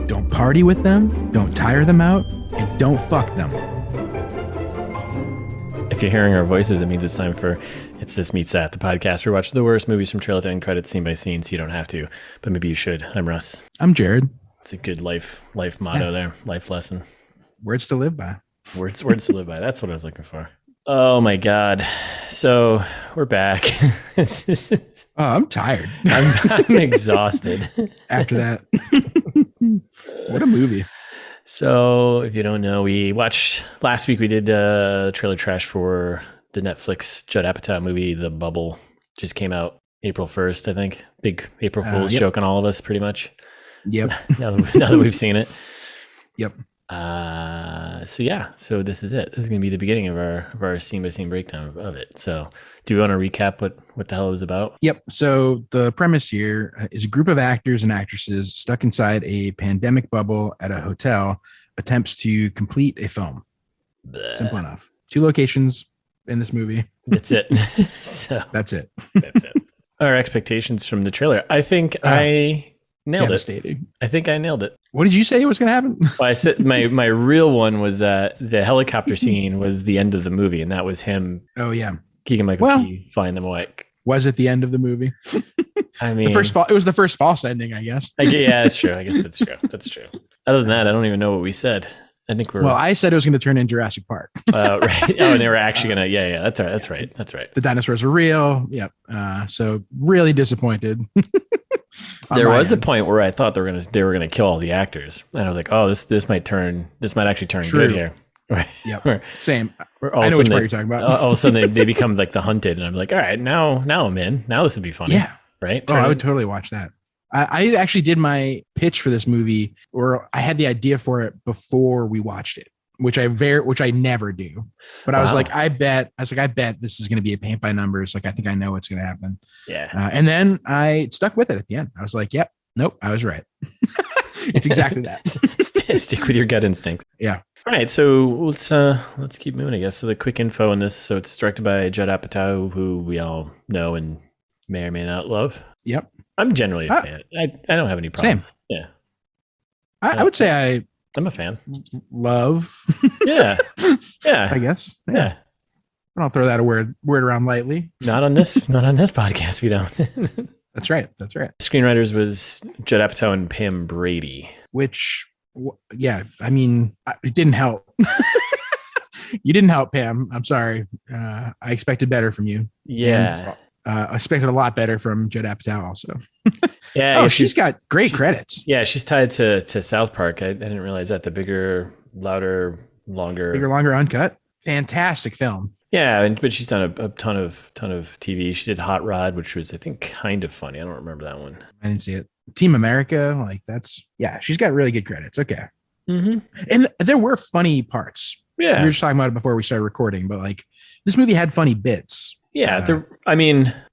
Don't party with them, don't tire them out, and don't fuck them. If you're hearing our voices, it means it's time for It's This Meets That, the podcast where we watch the worst movies from trailer to end credits scene by scene, so you don't have to, but maybe you should. I'm Russ. I'm Jared. It's a good life motto there, life lesson. Words to live by. Words to live by. That's what I was looking for. Oh my God. So we're back. I'm tired. I'm exhausted. After that. What a movie. So if you don't know, last week we did trailer trash for the Netflix Judd Apatow movie, The Bubble. Just came out April 1st, I think. Big April Fool's joke on all of us, pretty much. Yep. now that we've seen it. Yep. So this is it. This is going to be the beginning of our scene by scene breakdown of it. So do you want to recap what the hell it was about? Yep. So the premise here is a group of actors and actresses stuck inside a pandemic bubble at a hotel attempts to complete a film. Bleh. Simple enough. 2 locations in this movie. That's it. That's it. That's it. Our expectations from the trailer. I think I nailed devastating. it. I think I nailed it. What did you say was going to happen? Well, I said my real one was that the helicopter scene was the end of the movie, and that was him. Oh yeah, Keegan-Michael Key flying them away. Was it the end of the movie? I mean, it was the first false ending, I guess. Yeah, that's true. I guess that's true. That's true. Other than that, I don't even know what we said. I think we're. Well, I said it was going to turn in Jurassic Park. Right. Oh, and they were actually going to. Yeah. That's right. That's right. That's right. The dinosaurs are real. Yep. So really disappointed. There was a point where I thought they were gonna kill all the actors, and I was like, oh, this might actually turn good here. Right. Yep. Same. I know which part you're talking about. All of a sudden they become like the hunted, and I'm like, all right, now I'm in. Now this would be funny. Yeah. Right. I would totally watch that. I actually did my pitch for this movie, or I had the idea for it before we watched it, which I never do. But I was like, I bet this is going to be a paint by numbers. Like, I think I know what's going to happen. Yeah. And then I stuck with it at the end. I was like, yep, nope, I was right. It's exactly that. Stick with your gut instinct. Yeah. All right. So let's keep moving, I guess. So the quick info on this. So it's directed by Judd Apatow, who we all know and may or may not love. Yep. I'm generally a fan. I don't have any problems. Same. Yeah. I would say I'm a fan. Love. Yeah. Yeah. I guess. Yeah. I don't throw that word around lightly. Not on this podcast. We don't. That's right. That's right. Screenwriters was Judd Apatow and Pam Brady. Which, yeah, I mean, it didn't help. You didn't help, Pam. I'm sorry. I expected better from you. Yeah. I expected a lot better from Judd Apatow also. Yeah. She's got great credits. Yeah, she's tied to South Park. I didn't realize that. The bigger, louder, longer uncut. Fantastic film. Yeah, but she's done a ton of TV. She did Hot Rod, which was, I think, kind of funny. I don't remember that one. I didn't see it. Team America, she's got really good credits. Okay. Mm-hmm. And there were funny parts. Yeah. We were just talking about it before we started recording, but this movie had funny bits. Yeah.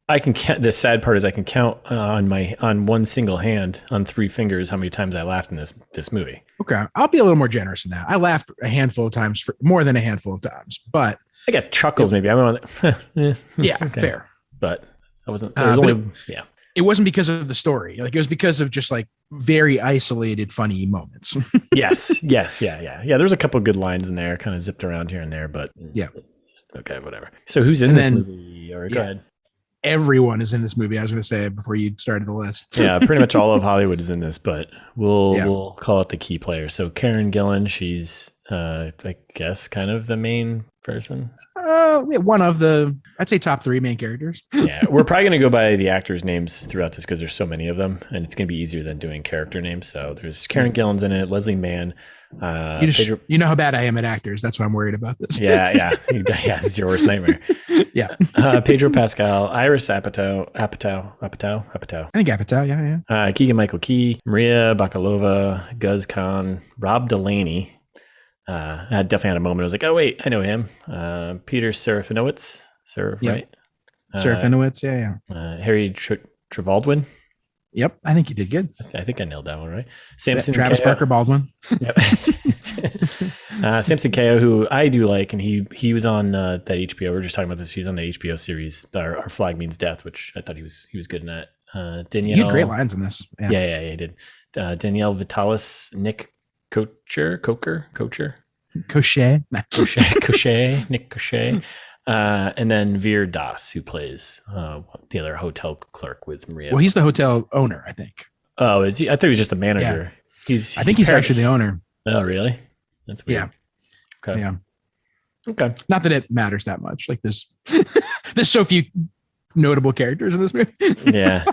I can count. The sad part is I can count on one single hand on 3 fingers how many times I laughed in this movie. Okay. I'll be a little more generous than that. I laughed a handful of times, more than a handful of times, but I got chuckles maybe. I went yeah, okay. Fair. But I wasn't. It wasn't because of the story. It was because of just very isolated, funny moments. Yes. Yeah. There's a couple of good lines in there, kind of zipped around here and there, but yeah. Okay, whatever. So who's in this movie? Or go ahead. Everyone is in this movie. I was going to say before you started the list. Yeah, pretty much all of Hollywood is in this, but we'll call it the key players. So Karen Gillan, she's I guess kind of the main person. One of the, I'd say, top 3 main characters. Yeah, we're probably going to go by the actors' names throughout this because there's so many of them, and it's going to be easier than doing character names. So there's Karen Gillan's in it, Leslie Mann. You know how bad I am at actors. That's why I'm worried about this. Yeah. It's your worst nightmare. Yeah. Pedro Pascal, Iris Apatow. I think Apatow. Yeah. Keegan-Michael Key, Maria Bakalova, Guz Khan, Rob Delaney. I definitely had a moment. I was like, oh wait, I know him. Peter Serafinowicz. Right? Serafinowicz. Yeah. Harry Trevaldwyn. Yep, I think you did good. I think I nailed that one right. Samson Travis Kayo. Parker Baldwin. Yep. Samson Kayo, who I do like, and he was on that HBO. We were just talking about this. He's on the HBO series, Our Flag Means Death, which I thought he was good in that. Danielle, he had great lines in this. Yeah, he did. Danielle Vitalis, Nick Kocher, Nick Kocher, and then Veer Das, who plays the other hotel clerk with Maria. Well, he's the hotel owner, I think. Oh, is he? I thought he was just the manager. Yeah. I think he's actually the owner. Oh, really? That's weird. Yeah. Okay. Yeah. Okay. Not that it matters that much. Like there's so few notable characters in this movie. Yeah.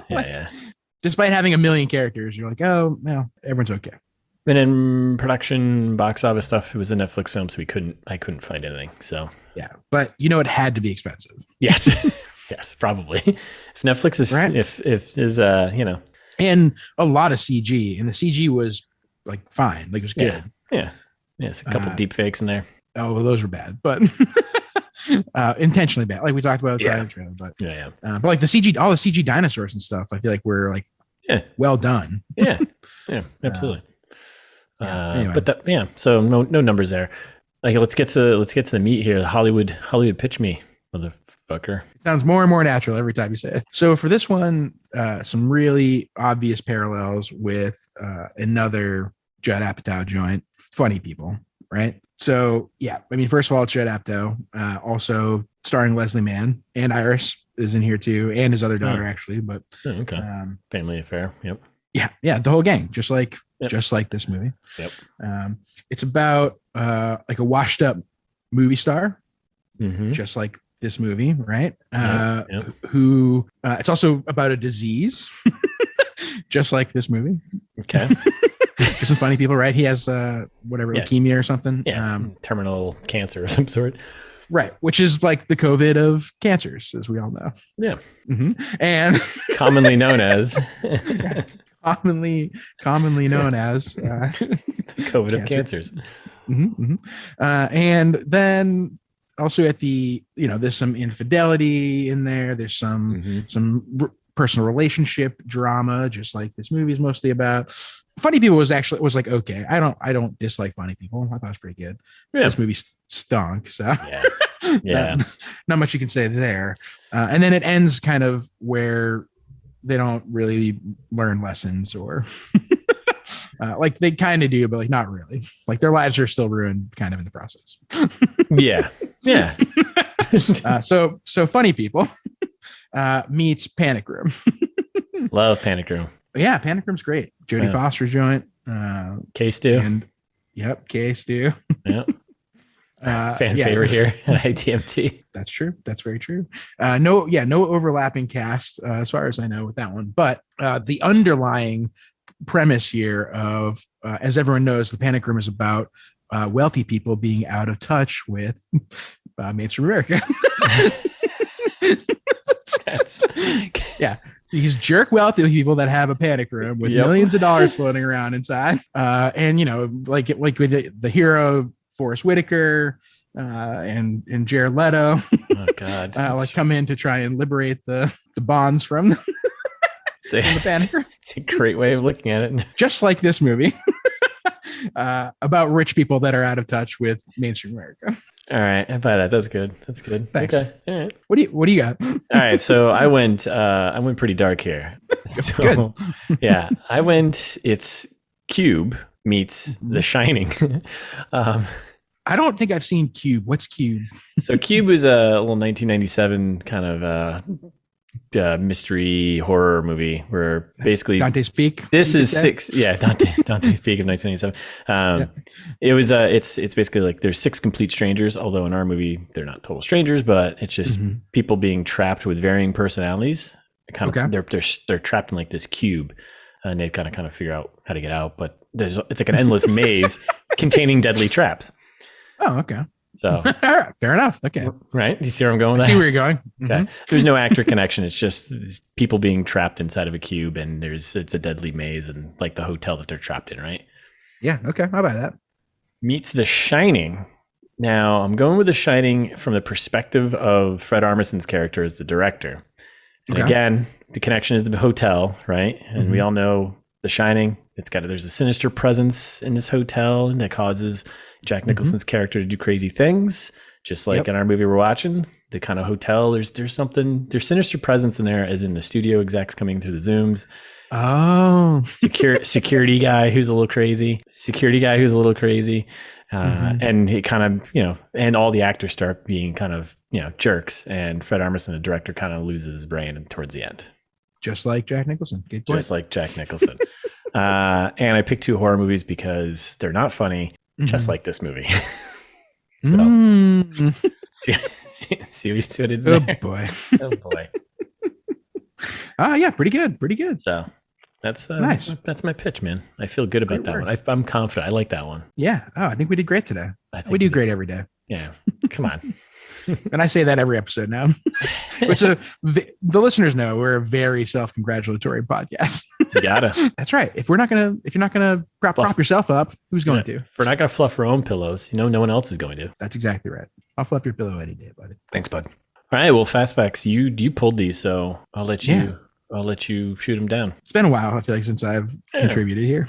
Despite having a million characters, you're like, oh, no, everyone's okay. And in production, box office stuff, it was a Netflix film, so I couldn't find anything. So yeah, but it had to be expensive. Yes, yes, probably. If Netflix is right, if is and a lot of CG, and the CG was like fine, like it was good. Yeah. It's a couple deep fakes in there. Oh, well, those were bad, but intentionally bad, like we talked about. But but like the CG, all the CG dinosaurs and stuff, I feel like we're like well done. Yeah, absolutely. Anyway. So no numbers there. Like let's get to the meat here. The Hollywood pitch me, motherfucker. It sounds more and more natural every time you say it. So for this one, some really obvious parallels with another Judd Apatow joint, Funny People, right? So yeah, I mean, first of all, it's Judd Apatow, also starring Leslie Mann, and Iris is in here too, and his other daughter actually. But okay, family affair. Yep. Yeah, the whole gang, just like this movie. Yep. It's about like a washed up movie star, just like this movie, right? Who it's also about a disease, just like this movie. Okay. There's some funny people, right? He has leukemia or something. Yeah, terminal cancer of some sort. Right, which is like the COVID of cancers, as we all know. Yeah. And commonly known as commonly known as COVID of cancers. And then also at the, there's some infidelity in there. There's some personal relationship drama, just like this movie is mostly about. Funny People was like, okay, I don't dislike Funny People. I thought it was pretty good. Yeah. This movie stunk. So not much you can say there. And then it ends kind of where they don't really learn lessons, or like they kind of do, but like not really. Like their lives are still ruined kind of in the process. Yeah. So Funny People meets Panic Room. Love Panic Room. Yeah, Panic Room's great. Jodie Foster's joint. K-Stew. And K-Stew. Yep. Favorite here at ITMT. That's true. That's very true. No overlapping cast as far as I know with that one. But the underlying premise here of, as everyone knows, the Panic Room is about wealthy people being out of touch with mainstream America. These jerk wealthy people that have a panic room with millions of dollars floating around inside. And like with the hero Forrest Whitaker and Jared Leto. Oh God. Like come in to try and liberate the bonds from the panic room. It's a great way of looking at it. Just like this movie. About rich people that are out of touch with mainstream America. All right, I buy that. That's good. Thanks. Okay. All right. What do you got? All right, so I went pretty dark here. So yeah, I went. It's Cube meets The Shining. I don't think I've seen Cube. What's Cube? So Cube is a little 1997 kind of mystery horror movie where basically Dante's Peak. This is Dante's Peak of 1997. It was it's basically like there's 6 complete strangers, although in our movie they're not total strangers, but it's just people being trapped with varying personalities. They're trapped in like this cube, and they kind of figure out how to get out, but it's like an endless maze containing deadly traps. Oh, okay. So fair enough. Okay. Right. Do you see where I'm going with that? I see where you're going. Okay. There's no actor connection. It's just people being trapped inside of a cube, and it's a deadly maze, and like the hotel that they're trapped in, right? Yeah. Okay. How about that? Meets The Shining. Now I'm going with The Shining from the perspective of Fred Armisen's character as the director. And again, the connection is the hotel, right? And we all know The Shining, there's a sinister presence in this hotel that causes Jack Nicholson's character to do crazy things, just like in our movie we're watching. The kind of hotel, there's sinister presence in there, as in the studio execs coming through the Zooms. Oh, security guy who's a little crazy. And he kind of, and all the actors start being kind of, jerks. And Fred Armisen, the director, kind of loses his brain towards the end. Just like Jack Nicholson. Just like Jack Nicholson. And I picked 2 horror movies because they're not funny, just like this movie. So see what I did there? Oh boy. Yeah, pretty good. So that's nice. That's my pitch, man. I feel good about that one. I'm confident. I like that one. Yeah. Oh, I think we did great today. We do great every day. Yeah. Come on. And I say that every episode now. Which the listeners know we're a very self-congratulatory podcast. You gotta. That's right. If you're not gonna prop yourself up, who's going to? If we're not gonna fluff our own pillows, no one else is going to. That's exactly right. I'll fluff your pillow any day, buddy. Thanks, bud. All right. Well, fast facts. You pulled these, so I'll let you. Yeah. I'll let you shoot them down. It's been a while, I feel like, since I've contributed here.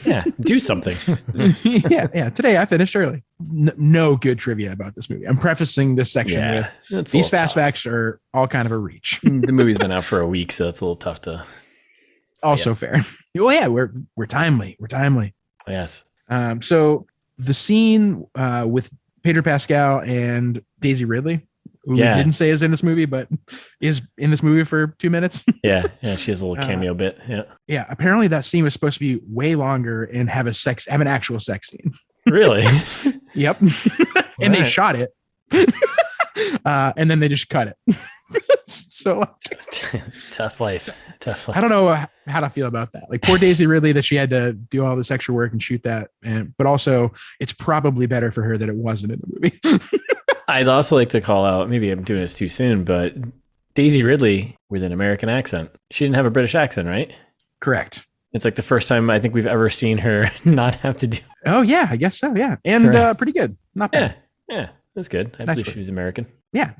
Yeah, do something. Yeah. Today I finished early. No good trivia about this movie. I'm prefacing this section with these fast facts are all kind of a reach. The movie's been out for a week, so it's a little tough to. Also fair. Well, yeah, we're timely. We're timely. Yes. So the scene with Pedro Pascal and Daisy Ridley, who we didn't say is in this movie, but is in this movie for 2 minutes. Yeah, she has a little cameo bit. Yeah. Apparently that scene was supposed to be way longer and have an actual sex scene. Really? Yep. And they shot it. And then they just cut it. So tough life. I don't know how to feel about that. Like poor Daisy Ridley that she had to do all this extra work and shoot that. But also it's probably better for her that it wasn't in the movie. I'd also like to call out, maybe I'm doing this too soon, but Daisy Ridley with an American accent. She didn't have a British accent, right? Correct. It's like the first time I think we've ever seen her not have to do. Oh yeah, I guess so. Yeah. And pretty good. Not bad. Yeah. That's good. I believe she was American. Yeah.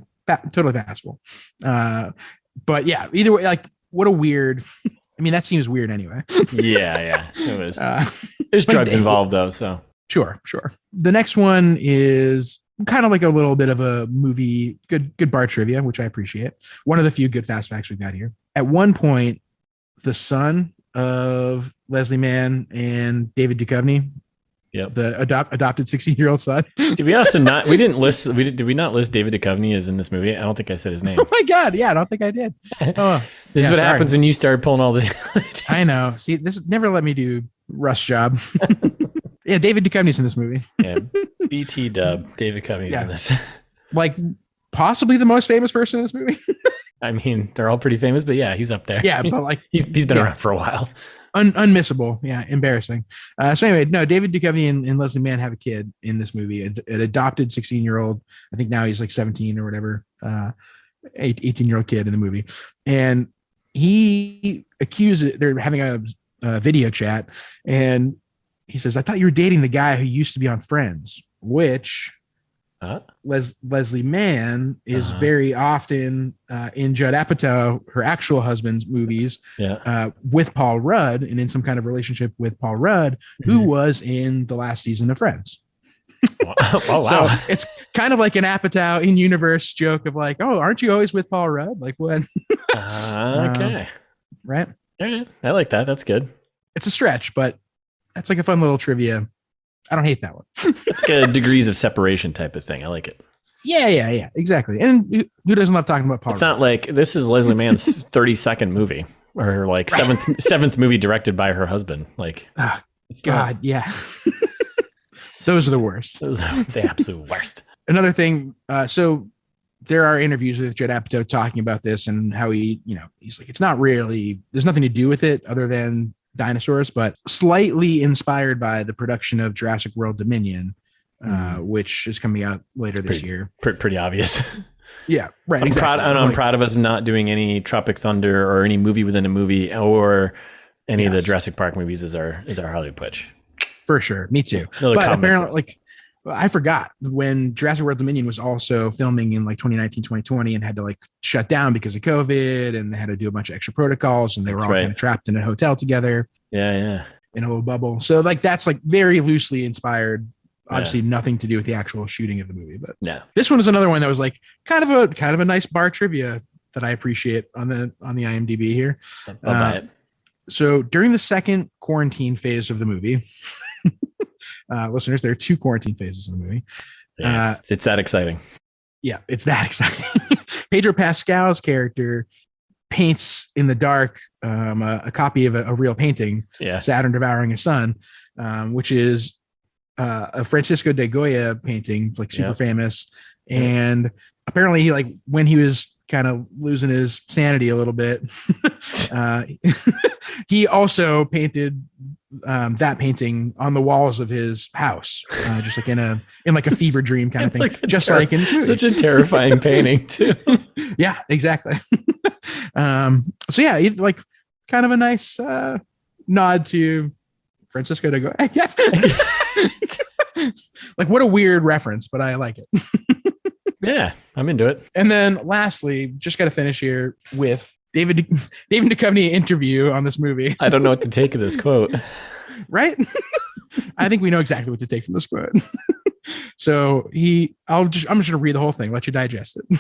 Totally passable. But yeah, either way, like what a weird, I mean, that seems weird anyway. Yeah. It was. There's drugs involved though. So sure. The next one is kind of like a little bit of a movie, good bar trivia, which I appreciate. One of the few good fast facts we've got here. At one point, the son of Leslie Mann and David Duchovny, the adopted 16-year-old son. To be honest, did we not list David Duchovny as in this movie? I don't think I said his name. Oh my God. Yeah, I don't think I did. Oh, this is what happens when you start pulling all the. I know. See, this never let me do Russ job. Yeah, David Duchovny's in this movie. Yeah, BT dub. David Duchovny's in this. Like possibly the most famous person in this movie. I mean, they're all pretty famous, but yeah, he's up there. Yeah, but like he's been around for a while. Unmissable. Yeah, embarrassing. So anyway, no, David Duchovny and Leslie Mann have a kid in this movie, an adopted 16-year-old. I think now he's like 17 or whatever. 18-year-old kid in the movie, and he accuses. They're having a video chat, and he says, "I thought you were dating the guy who used to be on Friends," which Leslie Mann is very often in Judd Apatow, her actual husband's movies, with Paul Rudd and in some kind of relationship with Paul Rudd, who was in the last season of Friends. Oh, wow. So it's kind of like an Apatow in universe joke of like, oh, aren't you always with Paul Rudd? Like what? Okay. Right. Yeah, I like that. That's good. It's a stretch, but that's like a fun little trivia. I don't hate that one. It's like a degrees of separation type of thing. I like it. Yeah, exactly. And who doesn't love talking about Paul? It's not like this is Leslie Mann's 32nd movie or like seventh movie directed by her husband. Like, God, yeah. Those are the worst. Those are the absolute worst. Another thing. So there are interviews with Judd Apatow talking about this and how he's like, it's not really, there's nothing to do with it other than dinosaurs, but slightly inspired by the production of Jurassic World Dominion, which is coming out later this year. Pretty obvious. Yeah, right. I'm proud of us not doing any Tropic Thunder or any movie within a movie or any of the Jurassic Park movies as our Hollywood pitch. For sure. Me too. But apparently, I forgot when Jurassic World Dominion was also filming in like 2019, 2020 and had to like shut down because of COVID, and they had to do a bunch of extra protocols, and they were all kind of trapped in a hotel together. Yeah. In a little bubble. So like that's like very loosely inspired. Obviously nothing to do with the actual shooting of the movie, but this one is another one that was like kind of a nice bar trivia that I appreciate on the IMDb here. So during the second quarantine phase of the movie, listeners, there are 2 quarantine phases in the movie. Yeah, it's that exciting. Yeah, it's that exciting. Pedro Pascal's character paints in the dark a copy of a real painting, Saturn Devouring His Son, which is a Francisco de Goya painting, like super famous. And apparently he like when he was kind of losing his sanity a little bit, he also painted that painting on the walls of his house, just like in like a fever dream kind of thing, like just like in this movie. Such a terrifying painting too. Yeah, exactly. So yeah, like kind of a nice nod to Francisco de Goya, I guess. Like what a weird reference, but I like it. Yeah, I'm into it. And then lastly, just got to finish here with David Duchovny interview on this movie. I don't know what to take of this quote. Right? I think we know exactly what to take from this quote. So I'm just going to read the whole thing, let you digest it.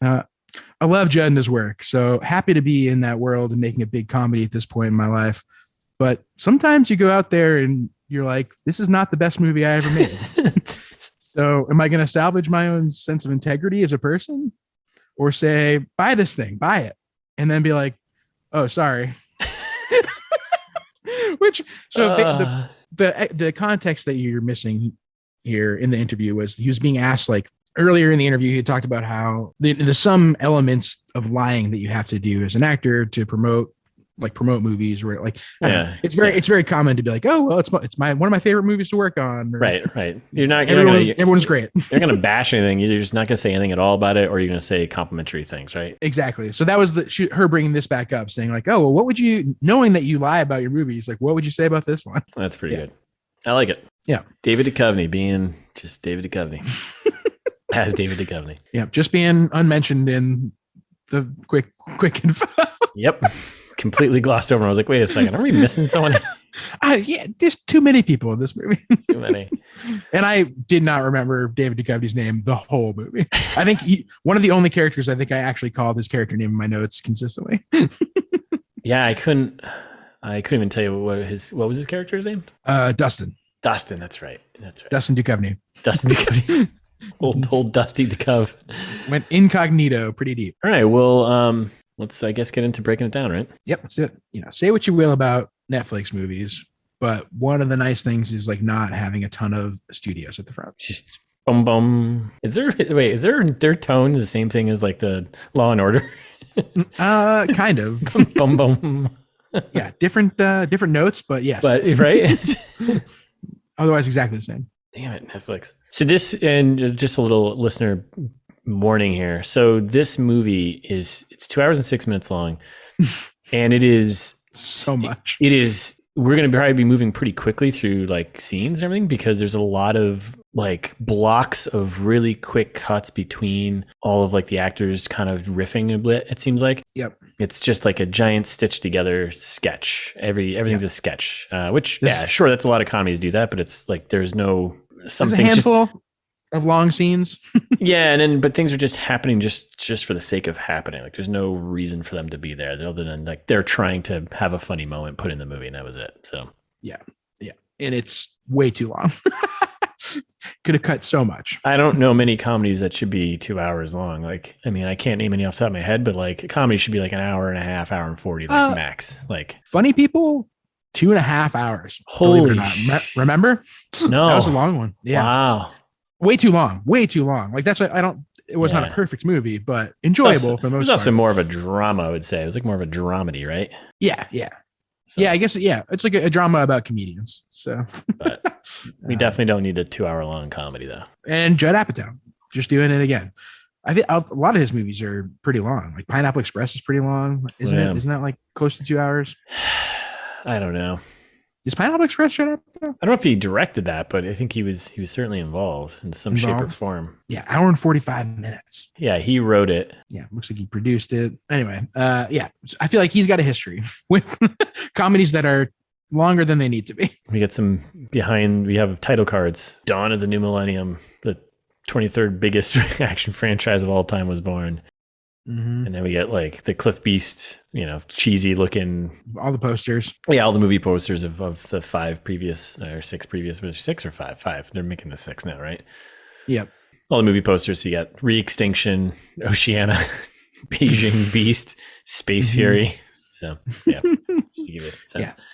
I love Judd and his work, so happy to be in that world and making a big comedy at this point in my life. But sometimes you go out there and you're like, this is not the best movie I ever made. So am I going to salvage my own sense of integrity as a person, or say, buy this thing, buy it, and then be like, oh, sorry. The context that you're missing here in the interview was he was being asked, like earlier in the interview, he talked about how there's some elements of lying that you have to do as an actor to promote movies, where like it's very common to be like, oh well, it's one of my favorite movies to work on. Right. Everyone's great. You're gonna bash anything. You're just not gonna say anything at all about it, or you're gonna say complimentary things, right? Exactly. So that was her bringing this back up, saying like, oh well, what would you, knowing that you lie about your movies, like what would you say about this one? That's pretty good. I like it. Yeah. David Duchovny being just David Duchovny as David Duchovny. Yeah, just being unmentioned in the quick info. Yep. Completely glossed over. I was like, wait a second, are we missing someone? There's too many people in this movie. Too many. And I did not remember David Duchovny's name the whole movie. I think one of the only characters I think I actually called his character name in my notes consistently. Yeah, I couldn't even tell you what was his character's name? Dustin. Dustin, that's right. Dustin Duchovny. Old Dusty Ducov. Went incognito pretty deep. All right, well, let's, I guess, get into breaking it down, right? Yep, that's it. Say what you will about Netflix movies, but one of the nice things is like not having a ton of studios at the front. Just boom, boom. Is their tone the same thing as like the Law and Order? Kind of. Boom, boom. Yeah, different notes, but yes. But right. Otherwise, exactly the same. Damn it, Netflix. So this, and just a little listener warning here. So this movie it's 2 hours and 6 minutes long, and it is so much. It is. We're going to probably be moving pretty quickly through like scenes and everything, because there's a lot of like blocks of really quick cuts between all of like the actors kind of riffing a bit. It seems like. Yep. It's just like a giant stitched together sketch. Everything's a sketch. Which sure, that's a lot of comedies do that, but it's like there's no something. There's a handful of long scenes. Yeah, but things are just happening just for the sake of happening. Like there's no reason for them to be there other than like they're trying to have a funny moment put in the movie, and that was it. So yeah, and it's way too long. Could have cut so much. I don't know many comedies that should be 2 hours long. Like, I mean, I can't name any off the top of my head, but like a comedy should be like an hour and a half, hour and 40, like max. Like Funny People, 2.5 hours. Holy shit. Remember? No. That was a long one. Yeah. Wow. Way too long. Like that's why it was not a perfect movie, but enjoyable for the most part. It was also more of a drama, I would say. It was like more of a dramedy, right? Yeah. So. Yeah, I guess. Yeah, it's like a drama about comedians. So, but we definitely don't need a 2 hour long comedy, though. And Judd Apatow just doing it again. I think a lot of his movies are pretty long. Like Pineapple Express is pretty long, isn't it? Isn't that like close to 2 hours? I don't know. Is Pineapple Express Judd Apatow? I don't know if he directed that, but I think he was certainly involved in some shape or form. Yeah, hour and 45 minutes. Yeah, he wrote it. Yeah, looks like he produced it. Anyway, yeah, I feel like he's got a history with comedies that are longer than they need to be. We get we have title cards. Dawn of the New Millennium, the 23rd biggest action franchise of all time was born. Mm-hmm. And then we get like the Cliff Beast, cheesy looking. All the posters. Yeah, all the movie posters of the 5 previous or 6 previous. Was it 6 or 5? 5. They're making the 6 now, right? Yep. All the movie posters. So you got Re-Extinction, Oceania, Beijing Beast, Space Fury. So, yeah, just to give it a sense. Yeah.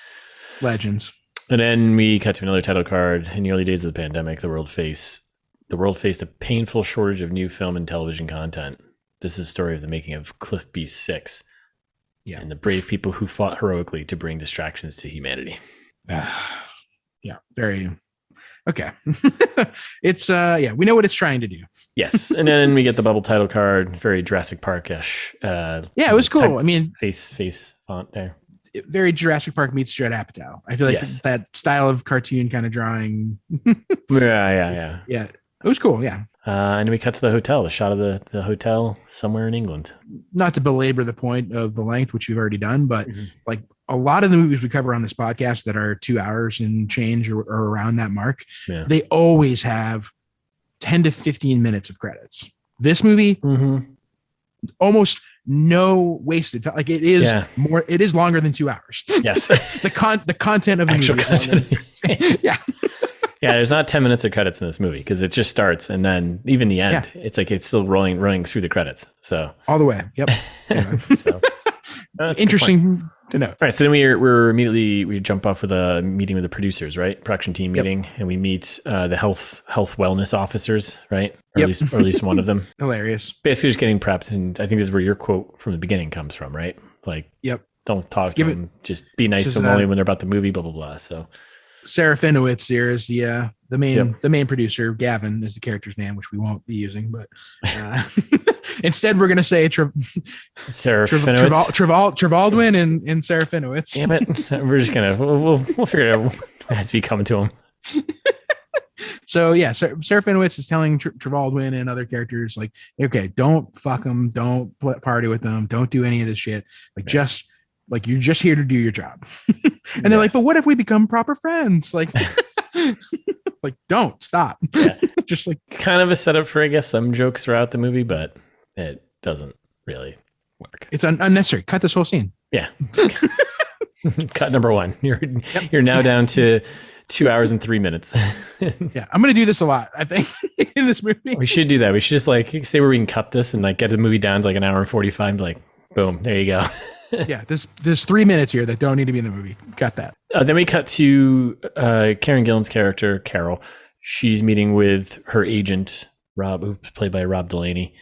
Legends. And then we cut to another title card. In the early days of the pandemic, the world faced a painful shortage of new film and television content. This is a story of the making of Cliff Beast 6 and the brave people who fought heroically to bring distractions to humanity. Yeah, very okay. It's we know what it's trying to do. Yes, and then we get the bubble title card, very Jurassic Park-ish. It was cool. I mean, face font there. Very Jurassic Park meets Judd Apatow. I feel like that style of cartoon kind of drawing. Yeah. Yeah, it was cool. Yeah. And then we cut to the hotel, the shot of the hotel somewhere in England. Not to belabor the point of the length, which we've already done, but like a lot of the movies we cover on this podcast that are 2 hours and change or around that mark, they always have 10 to 15 minutes of credits. This movie, almost no wasted time. Like it is longer than 2 hours. Yes. the content of the actual movie. Content. Yeah. Yeah, there's not 10 minutes of credits in this movie because it just starts and then even the end, it's like it's still running through the credits. So all the way. Yep. So interesting to know. All right. So then we jump off with a meeting with the producers, right? Production team meeting, and we meet the health wellness officers, right? Or at least one of them. Hilarious. Basically just getting prepped. And I think this is where your quote from the beginning comes from, right? Like, don't talk to them. Just be nice to them only when they're about the movie, blah, blah, blah. So Serafinowicz here is the main producer. Gavin is the character's name, which we won't be using, but instead we're going to say Trevaldwyn and Serafinowicz. Damn it. We're just going to, we'll figure it out as we come to him. So Serafinowicz is telling Trevaldwyn and other characters like, okay, don't fuck them. Don't party with them. Don't do any of this shit. Like you're just here to do your job. And they're like, but what if we become proper friends? Like, like don't stop. Yeah. Just like kind of a setup for, I guess, some jokes throughout the movie, but it doesn't really work. It's unnecessary. Cut this whole scene. Yeah. Cut number 1. You're now down to 2 hours and 3 minutes. Yeah. I'm going to do this a lot, I think, in this movie. We should do that. We should just like say where we can cut this and like get the movie down to like an hour and 45 and be like, boom, there you go. Yeah, there's 3 minutes here that don't need to be in the movie. Got that. Then we cut to Karen Gillan's character, Carol. She's meeting with her agent, Rob, who's played by Rob Delaney.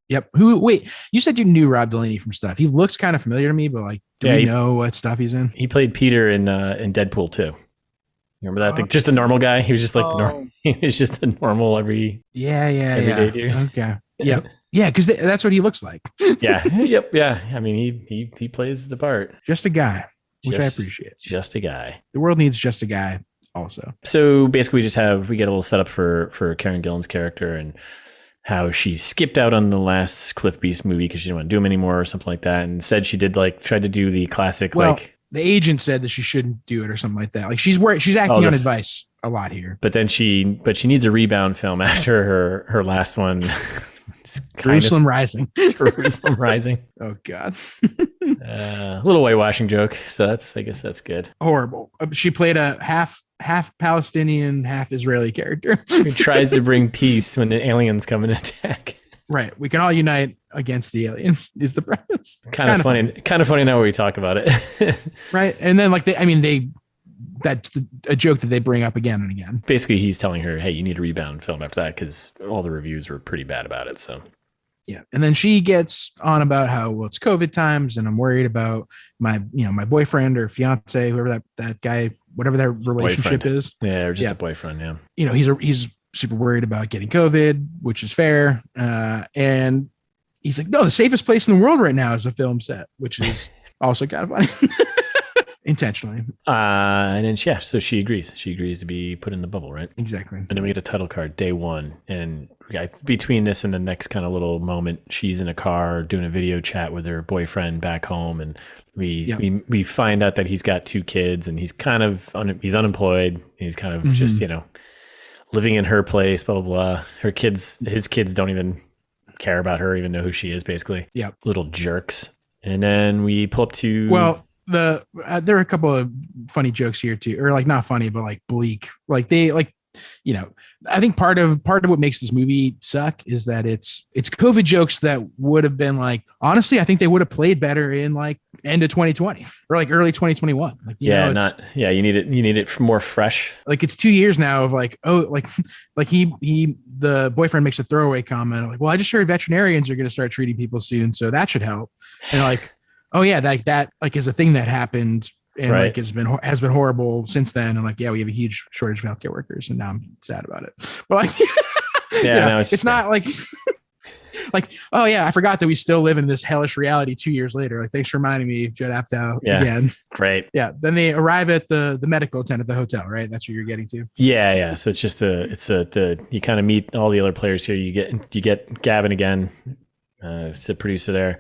Yep. Wait, you said you knew Rob Delaney from stuff. He looks kind of familiar to me, but like, do we know what stuff he's in? He played Peter in Deadpool 2. You remember that? Like, just a normal guy. He was just like he was just a normal everyday dude. Okay. Yep. Yeah, because that's what he looks like. Yeah. Yep. Yeah. I mean, he plays the part. Just a guy, which I appreciate. Just a guy. The world needs just a guy also. So basically we get a little setup for Karen Gillan's character and how she skipped out on the last Cliff Beast movie because she didn't want to do them anymore or something like that. And said she did tried to do the classic, the agent said that she shouldn't do it or something like that. Like she's acting on advice a lot here. But then she needs a rebound film after her last one. Jerusalem Rising. Jerusalem Rising. Oh God. A little whitewashing joke. So I guess that's good. Horrible. She played a half Palestinian, half Israeli character who tries to bring peace when the aliens come and attack. Right. We can all unite against the aliens is the premise. Kind of funny now when we talk about it. Right. And then that's a joke that they bring up again and again. Basically, he's telling her, hey, you need a rebound film after that because all the reviews were pretty bad about it. So, yeah. And then she gets on about how, it's COVID times and I'm worried about my boyfriend or fiance, whoever that guy, whatever their relationship is. Yeah, or just a boyfriend. Yeah. He's super worried about getting COVID, which is fair. And he's like, no, the safest place in the world right now is a film set, which is also kind of funny. intentionally. And then so she agrees. She agrees to be put in the bubble, right? Exactly. And then we get a title card day one, and between this and the next kind of little moment, she's in a car doing a video chat with her boyfriend back home, and we find out that he's got 2 kids, and he's kind of he's unemployed. He's kind of just living in her place, blah blah blah. His kids don't even care about her, even know who she is, basically. Yep. Little jerks. And then we pull up to there are a couple of funny jokes here too, or like not funny, but like bleak. Like they like, I think part of what makes this movie suck is that it's COVID jokes that would have been like, honestly, I think they would have played better in like end of 2020 or like early 2021. Like, you need it more fresh. Like it's 2 years now of like, the boyfriend makes a throwaway comment like, well, I just heard veterinarians are going to start treating people soon, so that should help. And like, oh yeah, that like is a thing that happened and like has been horrible since then. And like, yeah, we have a huge shortage of healthcare workers, and now I'm sad about it. But like, it's not like like, oh yeah, I forgot that we still live in this hellish reality 2 years later. Like, thanks for reminding me, Judd Apatow again. Great. Yeah. Then they arrive at the medical tent at the hotel, right? That's what you're getting to. Yeah. So it's just you kind of meet all the other players here. You get Gavin again, it's the producer there.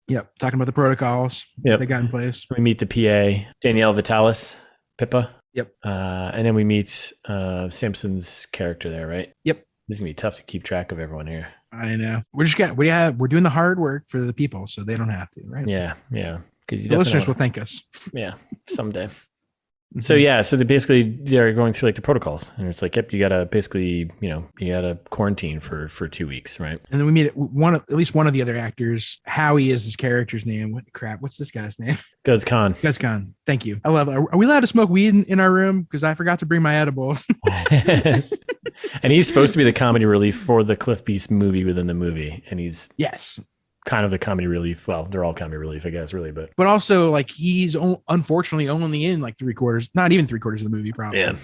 Yep. Talking about the protocols they got in place. We meet the PA, Danielle Vitalis, Pippa. Yep. And then we meet Samson's character there, right? Yep. This is gonna be tough to keep track of everyone here. I know. We're doing the hard work for the people, so they don't have to, right? Yeah. Because the listeners will thank us. Yeah, someday. So they're going through like the protocols, and it's like, yep, you gotta basically, you gotta quarantine for 2 weeks, right? And then we meet at least one of the other actors. Howie is his character's name. What's this guy's name? Guz Khan. Guz Khan. Thank you. I love it. Are we allowed to smoke weed in our room? Because I forgot to bring my edibles. And he's supposed to be the comedy relief for the Cliff Beast movie within the movie, and he's kind of the comedy relief. Well, they're all comedy relief, I guess, really, but also like he's unfortunately only in like not even 3/4 of the movie, probably. Yeah,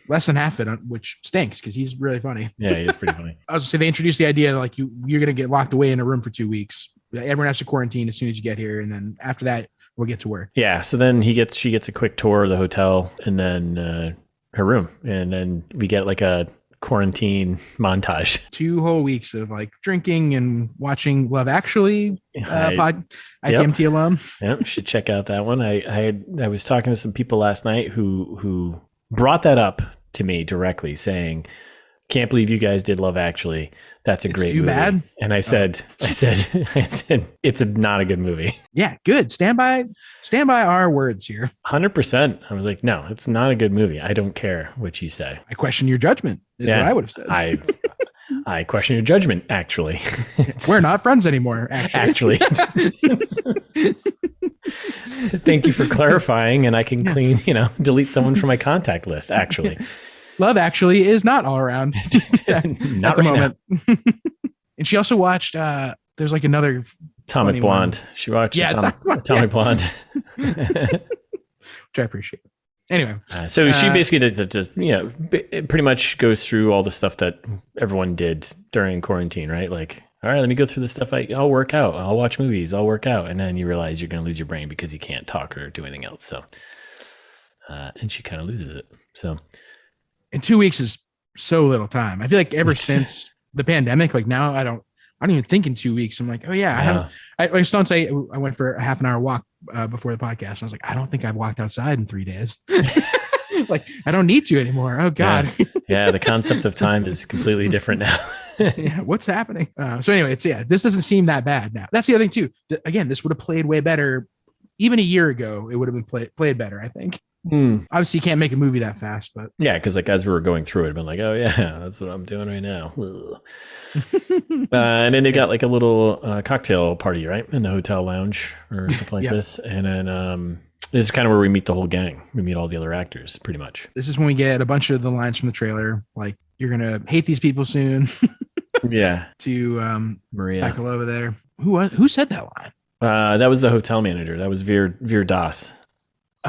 less than half it, which stinks because he's really funny. Yeah, he's pretty funny. I was gonna say they introduced the idea like you're gonna get locked away in a room for 2 weeks. Everyone has to quarantine as soon as you get here, and then after that we'll get to work. Yeah. So then she gets a quick tour of the hotel, and then her room, and then we get like a quarantine montage. 2 whole weeks of like drinking and watching Love Actually, ITMT alum. Yeah, should check out that one. I was talking to some people last night who brought that up to me directly, saying, "Can't believe you guys did Love Actually. That's a great movie." Bad. And I said, it's not a good movie. Yeah, good. Stand by our words here. 100%. I was like, no, it's not a good movie. I don't care what you say. I question your judgment. Is what I would have said. I question your judgment. Actually, we're not friends anymore. Actually. Thank you for clarifying, and I can delete someone from my contact list. Actually. Love Actually is not all around at the moment. And she also watched there's like another Atomic Blonde. She watched Atomic Blonde. Which I appreciate. Anyway. So she basically pretty much goes through all the stuff that everyone did during quarantine, right? Like, all right, let me go through the stuff. I'll work out. I'll watch movies. I'll work out. And then you realize you're going to lose your brain because you can't talk or do anything else. So, and she kind of loses it. So. And 2 weeks is so little time. I feel like ever since the pandemic, like now I don't even think in 2 weeks. I'm like, oh yeah, I don't say I went for a half an hour walk before the podcast. And I was like, I don't think I've walked outside in 3 days. Like I don't need to anymore. Oh God. Yeah. The concept of time is completely different now. Yeah. What's happening? So anyway, this doesn't seem that bad now. That's the other thing too. Again, this would have played way better. Even a year ago, it would have been played better, I think. Obviously, you can't make a movie that fast, but yeah, because like as we were going through it, I've been like, oh yeah, that's what I'm doing right now. And then they got like a little cocktail party, right, in the hotel lounge or something like this. And then this is kind of where we meet the whole gang. We meet all the other actors, pretty much. This is when we get a bunch of the lines from the trailer, like "You're gonna hate these people soon." Yeah. To Maria Bakalova there. Who said that line? That was the hotel manager. That was Veer Das.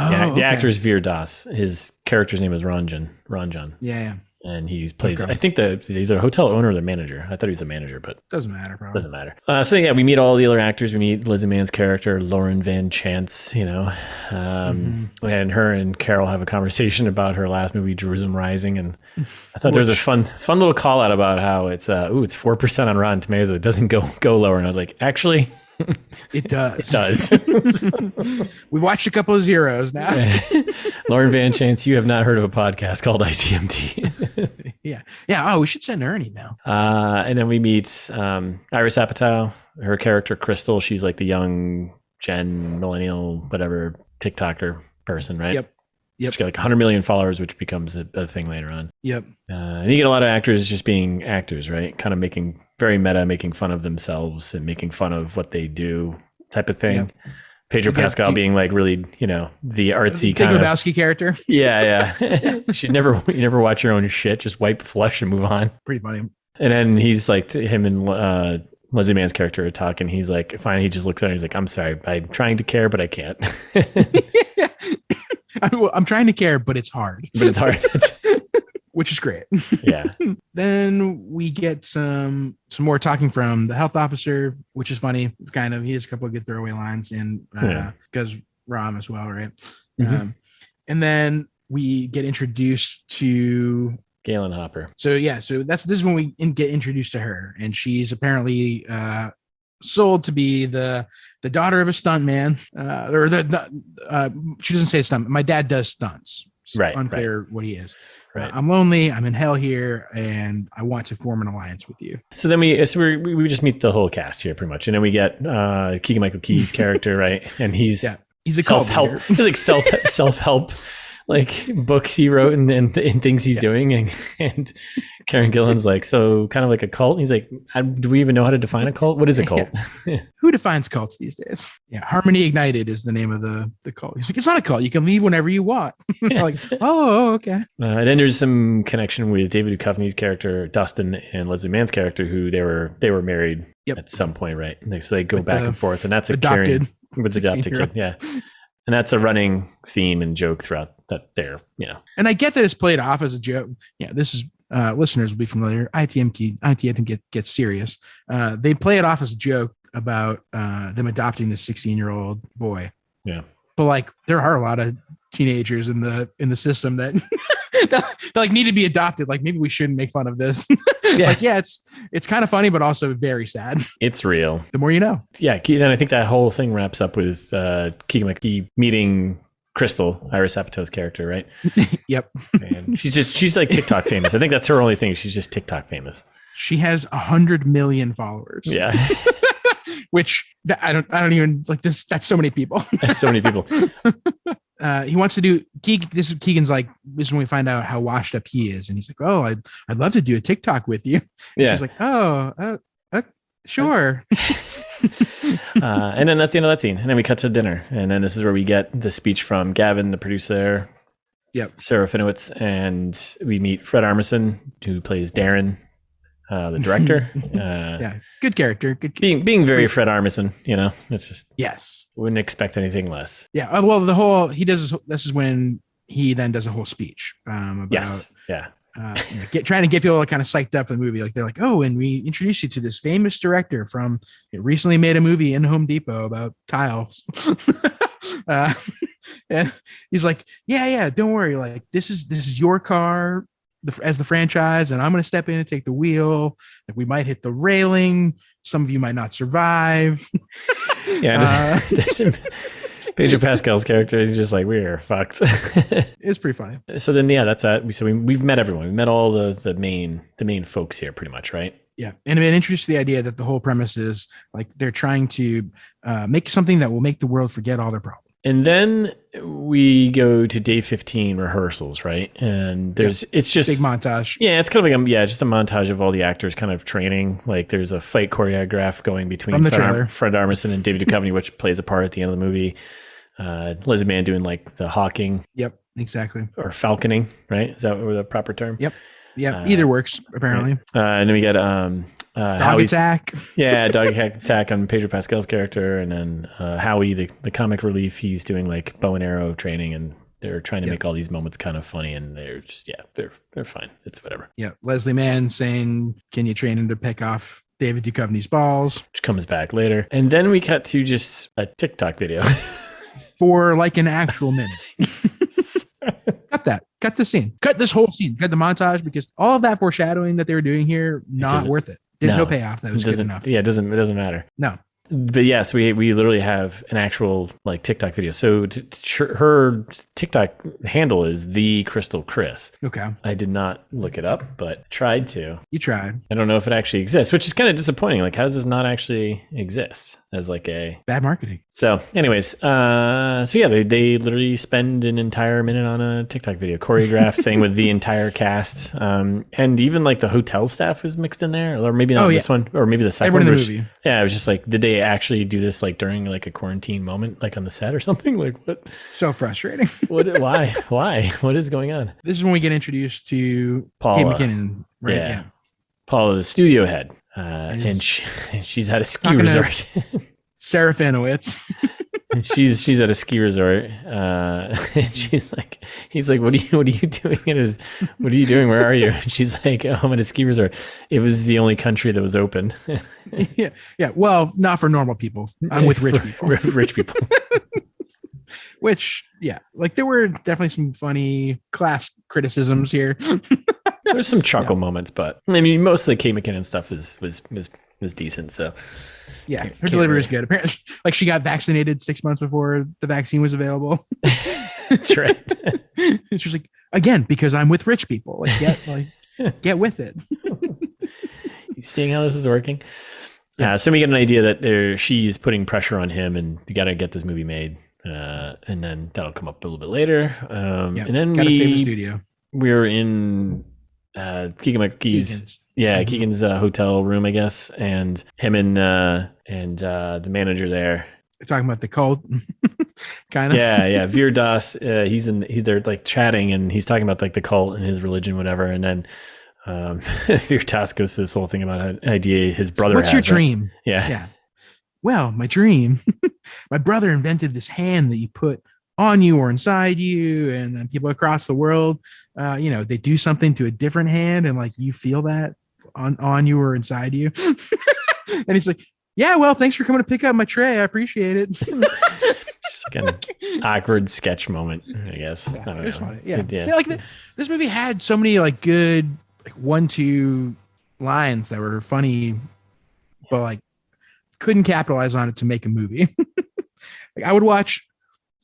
Oh, the actor is Veer Das. His character's name is Ranjan. Yeah. And he plays, I think he's a hotel owner or the manager. I thought he was the manager, but doesn't matter. Probably. Doesn't matter. So yeah, we meet all the other actors. We meet Lizzie Mann's character, Lauren Van Chance, and her and Carol have a conversation about her last movie, Jerusalem Rising. And I thought there was a fun little call out about how it's 4% on Rotten Tomatoes. It doesn't go lower. And I was like, actually, it does. It does. We watched a couple of zeros now. Lauren Van Chance, you have not heard of a podcast called ITMT. Yeah. Oh, we should send her an email. And then we meet Iris Apatow, her character Crystal. She's like the young Gen millennial, whatever TikToker person, right? Yep. She's got like 100 million followers, which becomes a thing later on. Yep. And you get a lot of actors just being actors, right? Kind of making very meta, making fun of themselves and making fun of what they do type of thing. Yep. Pedro Pascal being like really, the artsy kind of Lebowski character. Yeah. You should never watch your own shit. Just wipe flush and move on. Pretty funny. And then he's like, him and Leslie Mann's character are talking. He's like, finally, he just looks at her. He's like, I'm sorry, I'm trying to care, but I can't. I'm trying to care, but it's hard. Which is great. Yeah. Then we get some more talking from the health officer, which is funny. Kind of, he has a couple of good throwaway lines, and because Ram as well, right? Mm-hmm. And then we get introduced to Galen Hopper. So this is when we get introduced to her, and she's apparently sold to be the daughter of a stuntman, she doesn't say stunt. My dad does stunts. Right. Unclear what he is. Right. I'm lonely. I'm in hell here, and I want to form an alliance with you. So then we just meet the whole cast here pretty much, and then we get Keegan-Michael Key's character, right? And he's a self-help. He's like self-help like books he wrote and things he's doing, and Karen Gillan's like, so kind of like a cult. He's like, do we even know how to define a cult? What is a cult? Yeah. Who defines cults these days? Yeah, Harmony Ignited is the name of the cult. He's like, it's not a cult. You can leave whenever you want. Like, oh, okay. And then there's some connection with David Duchovny's character Dustin and Leslie Mann's character, who they were married at some point, right? So they go back and forth, and that's adopted. With adopted kid, yeah. And that's a running theme and joke throughout that there, And I get that it's played off as a joke. Yeah, this is listeners will be familiar. ITM gets serious. They play it off as a joke about them adopting this 16-year-old boy. Yeah, but like there are a lot of teenagers in the system that that like need to be adopted. Like maybe we shouldn't make fun of this. It's kind of funny, but also very sad. It's real. The more you know. Yeah, then I think that whole thing wraps up with Keegan-Michael Key meeting Crystal, Iris Apatow's character, right? Yep. And she's like TikTok famous. I think that's her only thing. She's just TikTok famous. She has 100 million followers. Yeah. Which I don't even like this. That's so many people. That's so many people. He wants to do Keegan's like, this is when we find out how washed up he is. And he's like, oh, I'd love to do a TikTok with you. Yeah. She's like, oh, sure. And then that's the end of that scene. And then we cut to dinner. And then this is where we get the speech from Gavin, the producer. Yep. Serafinowicz. And we meet Fred Armisen, who plays Darren, the director. Yeah. Good character. Being very Fred Armisen, it's just. Yes. Wouldn't expect anything less. Yeah. Well, this is when he then does a whole speech about. Yes. Yeah. Trying to get people kind of psyched up for the movie. Like they're like, oh, and we introduce you to this famous director from recently made a movie in Home Depot about tiles. And he's like, yeah, don't worry. Like this is your car as the franchise, and I'm going to step in and take the wheel. Like we might hit the railing. Some of you might not survive. Yeah. Pedro Pascal's character is just like, we're fucked. It's pretty funny. So then, that's that. So we've met everyone. We met all the main folks here, pretty much, right? Yeah, and I've been introduced to the idea that the whole premise is like they're trying to make something that will make the world forget all their problems. And then we go to day 15 rehearsals, right? And it's just big montage. Yeah, it's kind of like just a montage of all the actors kind of training. Like there's a fight choreograph going between Fred Armisen and David Duchovny, which plays a part at the end of the movie. Leslie Mann doing like the hawking. Yep, exactly. Or falconing, right? Is that the proper term? Yep. Yeah, either works apparently. Right. And then we get dog attack. Yeah, dog attack on Pedro Pascal's character, and then Howie, the comic relief, he's doing like bow and arrow training and they're trying to make all these moments kind of funny, and they're just they're fine. It's whatever. Yeah, Leslie Mann saying, "Can you train him to pick off David Duchovny's balls?" Which comes back later, and then we cut to just a TikTok video for like an actual minute. Cut the scene. Cut this whole scene. Cut the montage, because all of that foreshadowing that they were doing here, not worth it. There's no payoff that was good enough. Yeah, it doesn't matter. No. But yes, we literally have an actual like TikTok video. So her TikTok handle is the Crystal Chris. Okay. I did not look it up, but tried to. You tried. I don't know if it actually exists, which is kind of disappointing. Like, how does this not actually exist as like a bad marketing? So anyways, they literally spend an entire minute on a TikTok video, choreographed thing with the entire cast. And even like the hotel staff was mixed in there, or maybe not this one, or maybe the second one. Everyone in the movie. Yeah, it was just like, did they actually do this like during like a quarantine moment, like on the set or something? Like what? So frustrating. Why? What is going on? This is when we get introduced to Paula. Kate McKinnon, right? Yeah. Paula, the studio head. And she's at a ski resort. Serafinowicz. And she's at a ski resort. And he's like, what are you doing? What are you doing? Where are you? And she's like, oh, I'm at a ski resort. It was the only country that was open. Yeah. Well, not for normal people. I'm with rich people. Rich people. Which, yeah, like there were definitely some funny class criticisms here. There's some chuckle moments, but I mean, most of the Kate McKinnon stuff was decent. So yeah, her delivery was good. Apparently, like she got vaccinated 6 months before the vaccine was available. That's right. She's like, again, because I'm with rich people. Get with it. You seeing how this is working? Yeah. So we get an idea that she's putting pressure on him, and you got to get this movie made. And then that'll come up a little bit later. And then gotta save the studio. We're in Keegan-Michael Key's Keegan's hotel room, I guess, and him and the manager there. They're talking about the cult, kind of. Yeah. Veer Das, they're like chatting, and he's talking about like the cult and his religion, whatever. And then Veer Das goes to this whole thing about an idea his brother has. What's your dream? Right? Yeah. Well, my dream, my brother invented this hand that you put on you or inside you, and then people across the world, they do something to a different hand, and like you feel that on you or inside you. And he's like, yeah, well, thanks for coming to pick up my tray. I appreciate it. Just like an awkward sketch moment, I guess. Yeah, it was funny. Yeah. Like this movie had so many like good like 1-2 lines that were funny, but like couldn't capitalize on it to make a movie. Like I would watch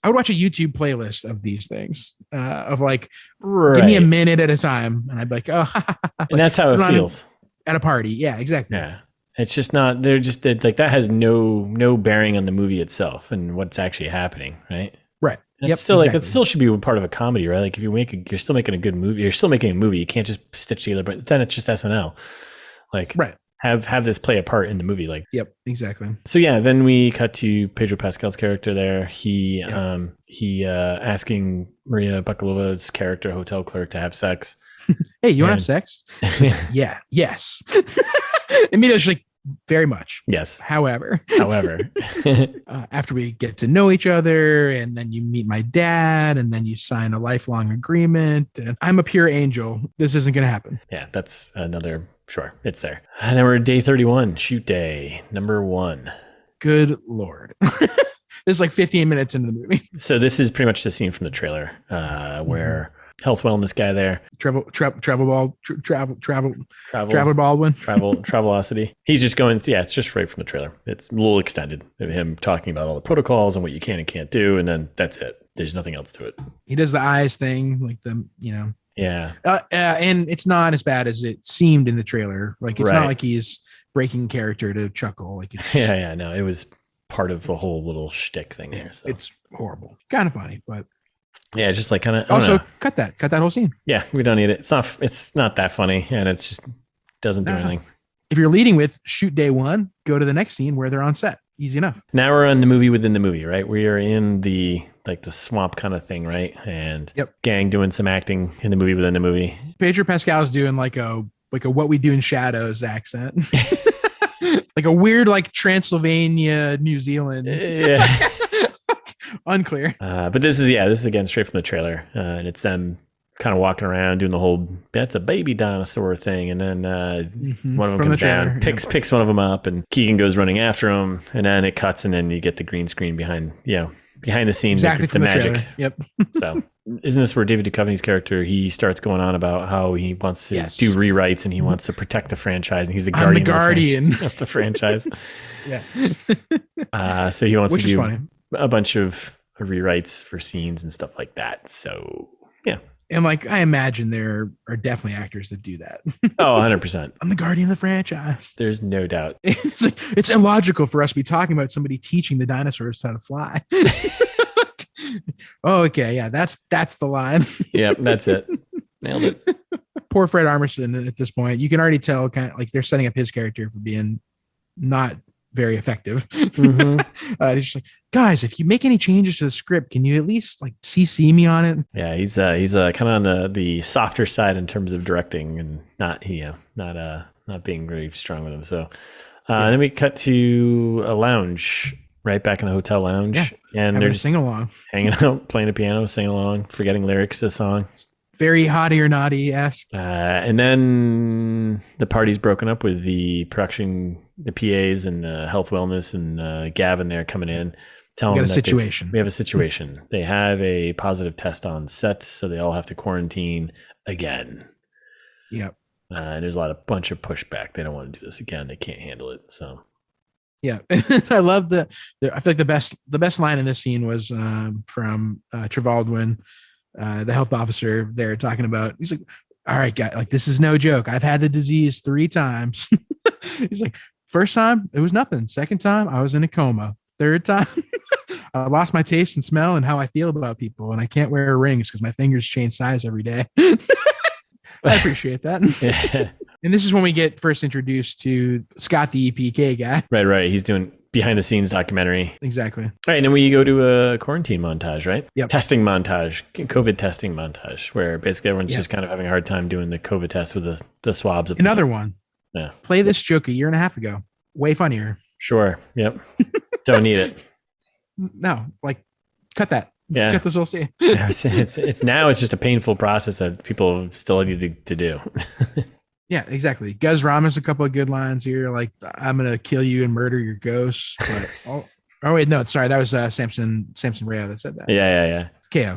a YouTube playlist of these things, of like, give me a minute at a time, and I'd be like, oh, like, and that's how it feels at a party. Yeah, exactly. Yeah, it's just not. They're just like that has no bearing on the movie itself and what's actually happening, right? Right. It's still like it still should be part of a comedy, right? Like if you're still making a good movie, you're still making a movie. You can't just stitch together, but then it's just SNL. Like right. Have this play a part in the movie, like exactly. So yeah, then we cut to Pedro Pascal's character there. He asking Maria Bakalova's character, hotel clerk, to have sex. Hey, you want to have sex? Yeah, yes. Immediately she's like, very much. Yes. However, after we get to know each other, and then you meet my dad, and then you sign a lifelong agreement, and I'm a pure angel. This isn't going to happen. Yeah, that's another. Sure, it's there. And then we're at day 31, shoot day number 1. Good Lord. This is like 15 minutes into the movie. So this is pretty much the scene from the trailer where health wellness guy there. Travelocity. He's just going, it's just right from the trailer. It's a little extended of him talking about all the protocols and what you can and can't do. And then that's it. There's nothing else to it. He does the eyes thing, like Yeah. And it's not as bad as it seemed in the trailer. Like it's not like he's breaking character to chuckle. Like it's, no, it was part of the whole little shtick thing there. So it's horrible, kind of funny, but yeah, just like kind of also cut that whole scene. Yeah, we don't need it. It's not that funny, and it's just doesn't do anything. If you're leading with shoot day 1, go to the next scene where they're on set. Easy enough. Now we're on the movie within the movie, right? We are in the swamp kind of thing, right? And gang doing some acting in the movie within the movie. Pedro Pascal's doing like a What We Do in Shadows accent. Like a weird like Transylvania, New Zealand. Yeah. Unclear. But this is again straight from the trailer, and it's them kind of walking around doing the whole "that's a baby dinosaur" thing, and then one of them comes down, picks one of them up, and Keegan goes running after him, and then it cuts, and then you get the green screen behind the scenes, exactly the magic. Trailer. Yep. So isn't this where David Duchovny's character, he starts going on about how he wants to do rewrites and he wants to protect the franchise, and he's the guardian of the franchise. Yeah. So he wants Which to do funny. a bunch of rewrites for scenes and stuff like that. So yeah. And like, I imagine there are definitely actors that do that. Oh, 100%. I'm the guardian of the franchise. There's no doubt. It's illogical for us to be talking about somebody teaching the dinosaurs how to fly. Oh, okay. Yeah, that's the line. Yep, that's it. Nailed it. Poor Fred Armisen at this point. You can already tell kind of like they're setting up his character for being not very effective. Mm-hmm. He's just like, guys, if you make any changes to the script, can you at least like CC me on it? Yeah, he's kind of on the softer side in terms of directing, and not being very strong with him. So then we cut to a lounge, right back in the hotel lounge, and they're just sing along, hanging out, playing a piano, singing along, forgetting lyrics to the song. Very hottie or naughty-esque. And then the party's broken up with the production, the PAs, and health wellness, and Gavin there coming in, telling them that we have a situation. They have a positive test on set, so they all have to quarantine again. Yep. And there's a bunch of pushback. They don't want to do this again. They can't handle it. So. Yeah, I love I feel like the best line in this scene was from Trevaldwyn. The health officer there talking about, he's like, all right, guy, like, this is no joke. I've had the disease 3 times. He's like, first time, it was nothing. Second time, I was in a coma. Third time, I lost my taste and smell and how I feel about people. And I can't wear rings because my fingers change size every day. I appreciate that. Yeah. And this is when we get first introduced to Scott, the EPK guy. Right. He's doing behind the scenes documentary. Exactly. All right, and then we go to a quarantine montage, right? Yep. Testing montage, COVID testing montage, where basically everyone's just kind of having a hard time doing the COVID test with the swabs. Another one. Yeah. Play this joke a year and a half ago. Way funnier. Sure. Yep. Don't need it. No, like, cut that. Yeah. Cut this whole scene. It's now it's just a painful process that people still need to do. Yeah, exactly. Guz Rama's a couple of good lines here, like, I'm gonna kill you and murder your ghosts. But, oh wait, no, sorry, that was Samson Kayo that said that. Yeah.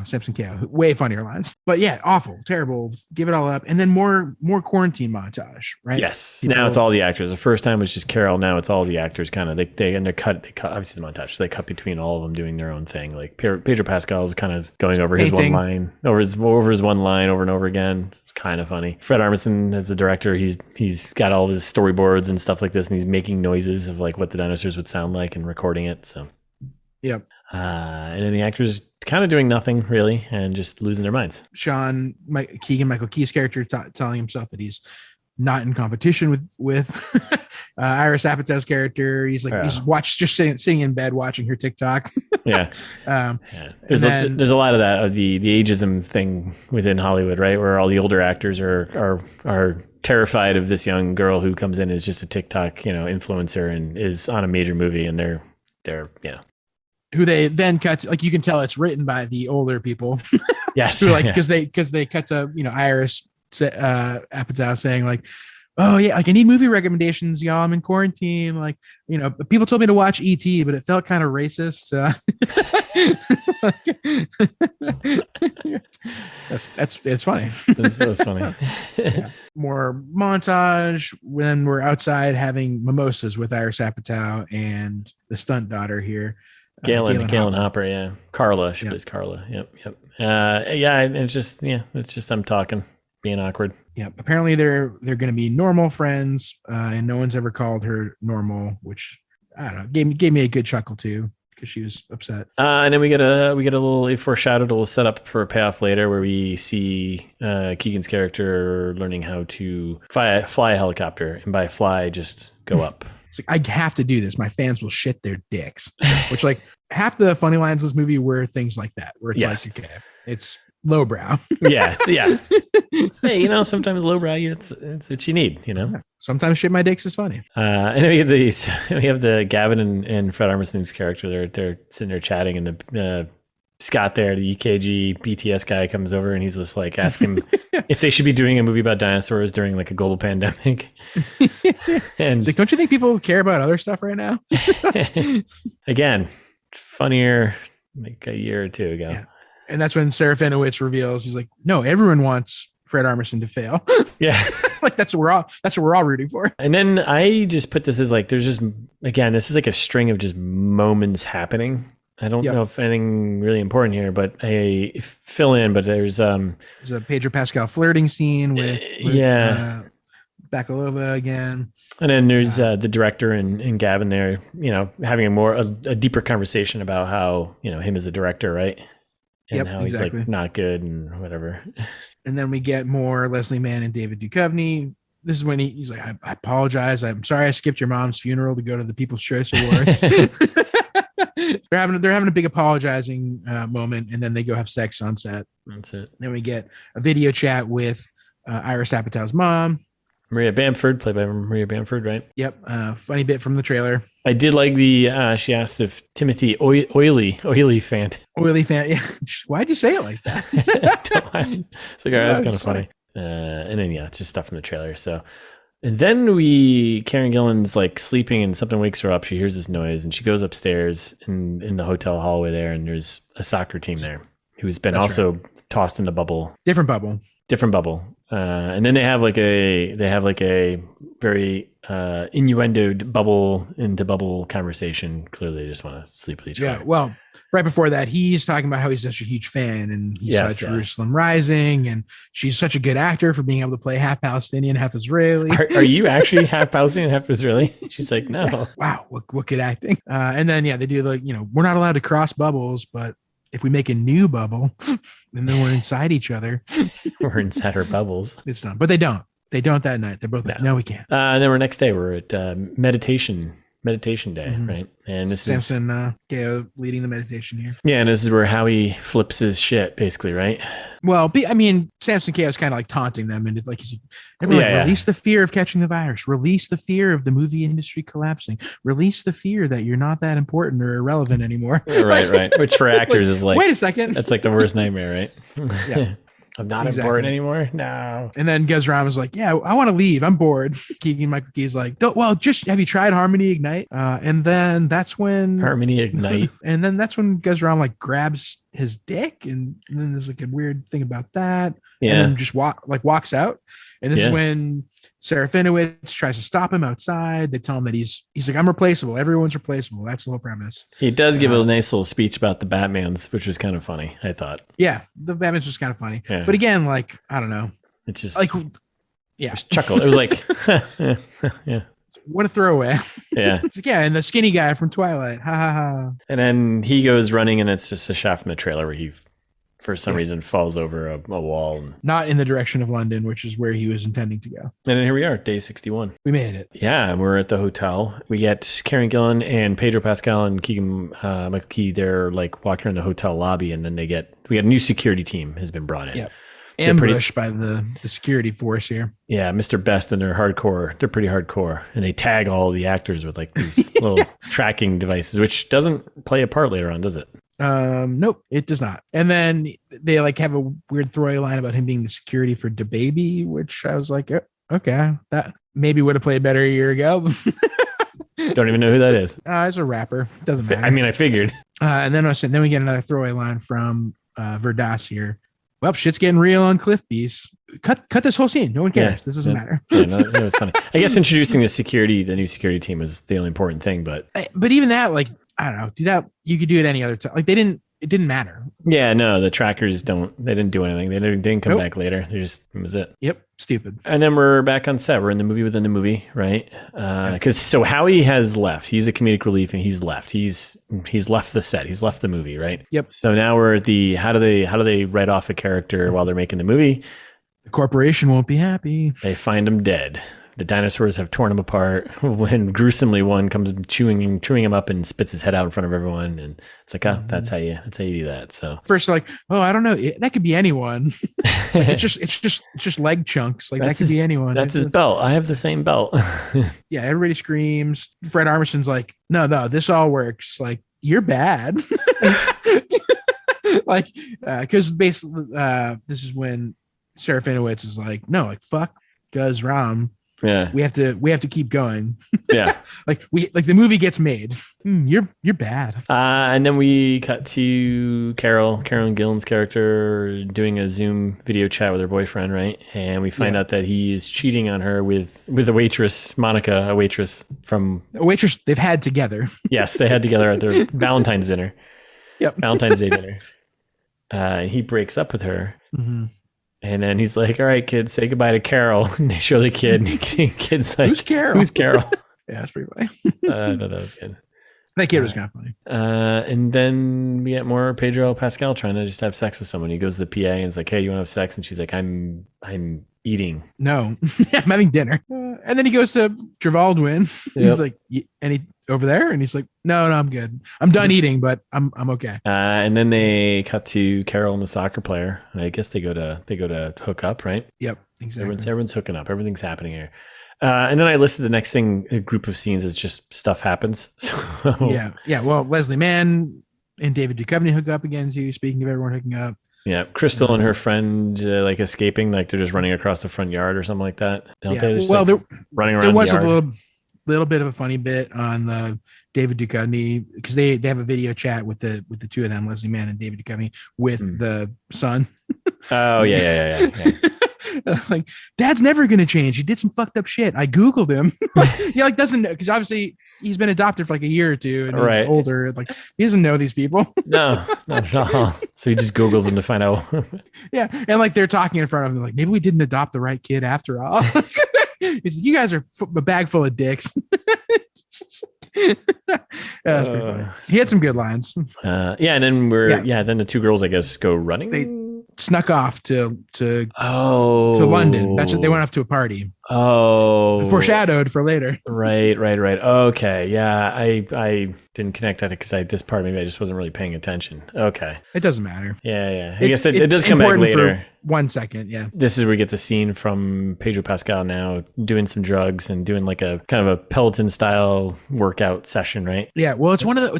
Samson Kayo, way funnier lines. But yeah, awful, terrible. Give it all up, and then more quarantine montage, right? Yes. Now it's all the actors. The first time was just Carol. Now it's all the actors. Kind of they cut obviously the montage. So they cut between all of them doing their own thing. Like Pedro Pascal is kind of going over his one line, over his one line over and over again. Kind of funny. Fred Armisen, as the director, he's got all of his storyboards and stuff like this, and he's making noises of like what the dinosaurs would sound like and recording it. So, yep. And then the actors kind of doing nothing really and just losing their minds. Keegan-Michael Key's character telling himself that he's not in competition with Iris Apatow's character. He's like, he's sitting in bed watching her TikTok. Yeah. There's a lot of that, of the ageism thing within Hollywood, right? Where all the older actors are terrified of this young girl who comes in as just a TikTok, influencer and is on a major movie, and they're who they then cut to, like, you can tell it's written by the older people. Yes. Who, like, because they cut to Iris Apatow saying like, oh yeah, like, I need movie recommendations, y'all. I'm in quarantine. Like, people told me to watch E.T., but it felt kind of racist. So it's funny. That's funny. Yeah. More montage when we're outside having mimosas with Iris Apatow and the stunt daughter here. Galen Hopper, yeah. Carla, she plays Carla. Yep. It's just I'm talking, being awkward. Yeah, apparently they're going to be normal friends, and no one's ever called her normal, which I don't know, gave me a good chuckle too, because she was upset. And then we get a little foreshadowed, a little setup for a payoff later, where we see Keegan's character learning how to fly a helicopter, and by fly, just go up. It's like, I have to do this. My fans will shit their dicks. Which, like, half the funny lines in this movie were things like that, where it's like, okay, it's lowbrow. Yeah. Hey, sometimes lowbrow, it's what you need, Sometimes shit my dicks is funny. And we have the Gavin and Fred Armisen's character. They're sitting there chatting, and Scott there, the EKG BTS guy, comes over and he's just like asking if they should be doing a movie about dinosaurs during like a global pandemic. And like, don't you think people care about other stuff right now? Again, funnier like a year or two ago. Yeah. And that's when Serafinowicz reveals, he's like, no, everyone wants Fred Armisen to fail. Yeah. Like that's what we're all rooting for. And then I just put this as like, there's just, again, this is like a string of just moments happening. I don't know if anything really important here, but I fill in, but there's a Pedro Pascal flirting scene with Bakalova again. And then there's the director and Gavin there, you know, having a deeper conversation about how, you know, him as a director, right? And how he's like not good and whatever. And then we get more Leslie Mann and David Duchovny. This is when he's like, I apologize. I'm sorry I skipped your mom's funeral to go to the People's Choice Awards. They're having a big apologizing moment, and then they go have sex on set. That's it. Then we get a video chat with Iris Apatow's mom. Maria Bamford, played by Maria Bamford, right? Yep. Funny bit from the trailer. I did like she asked if Timothy Oily fan. Oily fan. Yeah. Why'd you say it like that? It's like, all right, that's kind of funny. And then, it's just stuff from the trailer. So, and then Karen Gillan's like sleeping and something wakes her up. She hears this noise and she goes upstairs in the hotel hallway there. And there's a soccer team there who's been tossed in the bubble. Different bubble. And then they have like a very innuendoed bubble conversation. Clearly they just want to sleep with each other. Yeah. Well, right before that, he's talking about how he's such a huge fan and he saw Jerusalem Rising and she's such a good actor for being able to play half Palestinian, half Israeli. Are you actually half Palestinian, half Israeli? She's like, no. Yeah. Wow. What good acting. And then, they do like, we're not allowed to cross bubbles, but if we make a new bubble, and then we're inside each other. We're inside our bubbles. It's done. But they don't. They don't that night. They're both like, no, we can't. And then next day, we're at meditation day, right? And this Samson Kayo leading the meditation here. Yeah, and this is where Howie flips his shit, basically, right? Well, Samson Kayo is kind of like taunting them, and like he's like, release the fear of catching the virus, release the fear of the movie industry collapsing, release the fear that you're not that important or irrelevant anymore. Right. Which for actors is like, wait a second, that's like the worst nightmare, right? Yeah. I'm not important anymore. No. And then Guz Khan was like, yeah, I want to leave. I'm bored. Keegan-Michael Key is like, just have you tried Harmony Ignite? And then that's when Harmony Ignite. And then that's when Guz Khan like grabs his dick. And then there's like a weird thing about that. Yeah. And then just walks out. And this is when Serafinowicz tries to stop him outside. They tell him that he's like, I'm replaceable. Everyone's replaceable. That's the whole premise. He does give a nice little speech about the Batmans, which was kind of funny, I thought. Yeah, the Batmans was kind of funny. Yeah. But again, like, I don't know. It's just like, just chuckle. It was like, yeah. What a throwaway. Yeah. It's like, and the skinny guy from Twilight. Ha ha ha. And then he goes running, and it's just a shot from the trailer where he for some reason falls over a wall. Not in the direction of London, which is where he was intending to go. And then here we are, day 61. We made it. Yeah, we're at the hotel. We get Karen Gillan and Pedro Pascal and Keegan-Michael Key. They're like walking around the hotel lobby, and then we get a new security team has been brought in. Yeah. Ambushed by the security force here. Yeah, Mr. Best and they're hardcore. They're pretty hardcore. And they tag all the actors with like these little tracking devices, which doesn't play a part later on, does it? Nope, it does not. And then they like have a weird throwaway line about him being the security for DaBaby, which I was like, okay, that maybe would have played better a year ago. Don't even know who that is. It's a rapper. Doesn't matter. I mean, I figured. And then we get another throwaway line from Verdas here. Well, shit's getting real on Cliff Beast. Cut this whole scene. No one cares. This doesn't matter. No, it's funny. I guess introducing the new security team is the only important thing, but even that, like, I don't know, do that. You could do it any other time. Like it didn't matter. Yeah, no, the trackers they didn't do anything. They didn't come back later. That was it. Yep. Stupid. And then we're back on set. We're in the movie within the movie, right? So Howie has left. He's a comedic relief and he's left. He's left the set. He's left the movie, right? Yep. So now we're at the, how do they write off a character while they're making the movie? The corporation won't be happy. They find him dead. The dinosaurs have torn him apart when gruesomely one comes chewing him up and spits his head out in front of everyone. And it's like, that's how you do that. So first, like, I don't know, that could be anyone. it's just leg chunks. Like that could be anyone. That's his belt. I have the same belt. Yeah. Everybody screams. Fred Armisen's like, no, this all works. Like, you're bad. Like, because basically, this is when Serafinowicz is like, no, like fuck Guz Ram. Yeah, we have to keep going. Yeah. like the movie gets made. You're bad. And then we cut to Karen Gillan's character doing a Zoom video chat with her boyfriend, right? And we find out that he is cheating on her with a waitress, Monica, a waitress they've had together. Yes, they had together at their Valentine's dinner. Yep. Valentine's Day dinner. And he breaks up with her. Mm-hmm. And then he's like, all right, kids, say goodbye to Carol. And they show the kid. And the kid's like, Who's Carol? Who's Carol? Yeah, that's pretty funny. No, that was good. That kid was kind of funny. And then we get more Pedro Pascal trying to just have sex with someone. He goes to the PA and is like, hey, you want to have sex? And she's like, I'm eating. No, I'm having dinner. And then he goes to Trevaldwyn. He's like, and he over there, and he's like, no, I'm good. I'm done eating, but I'm okay. And then they cut to Carol and the soccer player, and I guess they go to hook up, right? Yep, exactly. Everyone's hooking up. Everything's happening here. And then I listed the next thing, a group of scenes as just stuff happens. So yeah. Well, Leslie Mann and David Duchovny hook up again too. Speaking of everyone hooking up. Yeah, Crystal and her friend like escaping, like they're just running across the front yard or something like that. Don't they? Just, they're running around. There was the yard. a little bit of a funny bit on the David Duchovny because they have a video chat with the two of them, Leslie Mann and David Duchovny, with the son. Oh yeah. Like, Dad's never gonna change. He did some fucked up shit. I googled him. Doesn't know because obviously he's been adopted for like a year or two and he's older. Like he doesn't know these people. No, not at all. So he just Googles them to find out. Yeah, and like they're talking in front of him, like maybe we didn't adopt the right kid after all. He's like, you guys are a bag full of dicks. That's pretty funny. He had some good lines. And then then the two girls, I guess, go running. They snuck off to London. That's what they went off to a party. Oh, foreshadowed for later. Right. Okay, yeah, I didn't connect that because this part maybe I just wasn't really paying attention. Okay, it doesn't matter. Yeah. I guess it does come back later. 1 second, yeah. This is where we get the scene from Pedro Pascal now doing some drugs and doing like a kind of a Peloton style workout session, right? Yeah, well, it's one of the.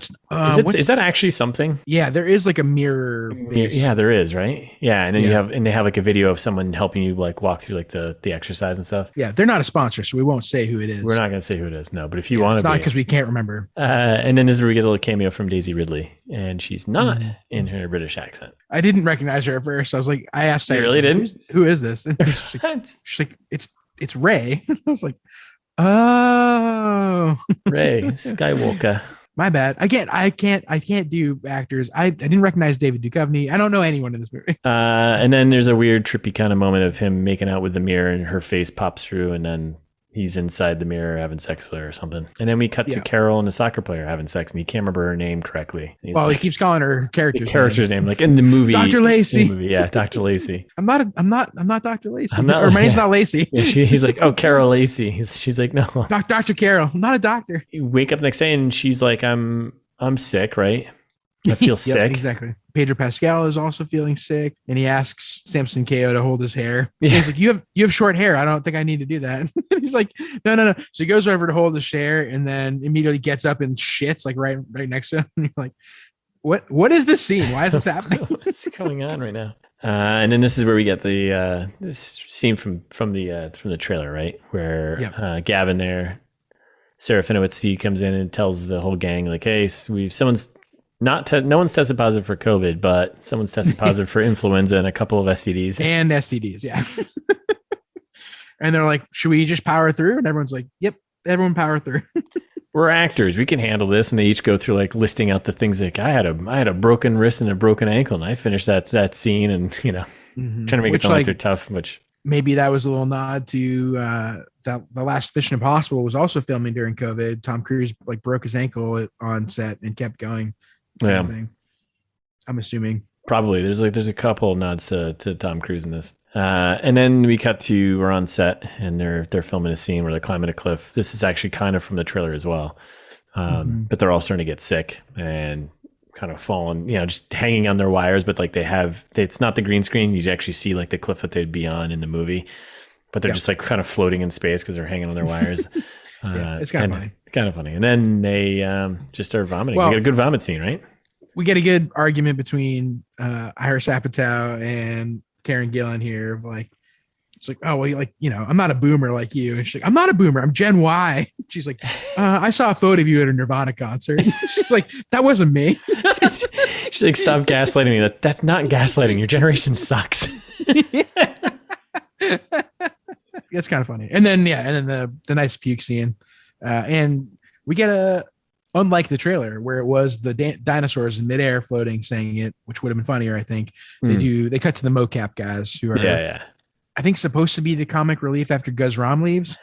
Is that actually something? Yeah, there is like a mirror. Yeah, there is, right? Yeah, and then they have like a video of someone helping you like walk through like the exercise and stuff. Yeah, they're not a sponsor, so we won't say who it is. We're not going to say who it is, no. But if you want to, it's not because we can't remember. And then this is where we get a little cameo from Daisy Ridley, and she's not in her British accent. I didn't recognize her at first. I was like, I asked her, you really didn't? Who is this? And she's like, it's Ray. I was like, oh, Ray Skywalker. My bad. I can't do actors. I didn't recognize David Duchovny. I don't know anyone in this movie. And then there's a weird trippy kind of moment of him making out with the mirror and her face pops through and then he's inside the mirror having sex with her or something. And then we cut to Carol and the soccer player having sex and he can't remember her name correctly. He keeps calling her character's name. Like in the movie. Dr. Lacey. Yeah, Dr. Lacey. I'm not Dr. Lacey. My name's not Lacey. Yeah, he's like, oh, Carol Lacey. She's like, no. Dr. Carol. I'm not a doctor. You wake up the next day and she's like, I'm sick, right? I feel sick. Exactly. Pedro Pascal is also feeling sick, and he asks Samson Kayo to hold his hair. Yeah. He's like, "You have short hair. I don't think I need to do that." He's like, "No." So he goes over to hold his hair, and then immediately gets up and shits like right next to him. And you're like, "What is this scene? Why is this happening? What's going on right now?" And then this is where we get the this scene from the trailer, right? Where Gavin there, Serafinowicz, he comes in and tells the whole gang like, "Hey, no one's tested positive for COVID, but someone's tested positive for influenza and a couple of STDs." And STDs, yeah. And they're like, should we just power through? And everyone's like, yep, everyone power through. We're actors. We can handle this. And they each go through like listing out the things like, I had a broken wrist and a broken ankle. And I finished that scene and, trying to make it sound like they're tough, which maybe that was a little nod to the last Mission Impossible was also filming during COVID. Tom Cruise like broke his ankle on set and kept going. Yeah, I'm assuming probably there's a couple nods to Tom Cruise in this, and then we're on set and they're filming a scene where they're climbing a cliff. This is actually kind of from the trailer as well, but they're all starting to get sick and kind of falling, just hanging on their wires. But like it's not the green screen. You actually see like the cliff that they'd be on in the movie, but they're just like kind of floating in space because they're hanging on their wires. It's kind of funny. Kind of funny. And then they just start vomiting. We get a good vomit scene, right? We get a good argument between Iris Apatow and Karen Gillan here of like, it's like, oh, well, like, I'm not a boomer like you. And she's like, I'm not a boomer. I'm Gen Y. She's like, I saw a photo of you at a Nirvana concert. She's like, that wasn't me. She's like, stop gaslighting me. That's not gaslighting. Your generation sucks. That's kind of funny. And then the nice puke scene. And we get unlike the trailer where it was the dinosaurs in midair floating saying it, which would have been funnier, I think. They cut to the mocap guys who are I think supposed to be the comic relief after Guz Ram leaves.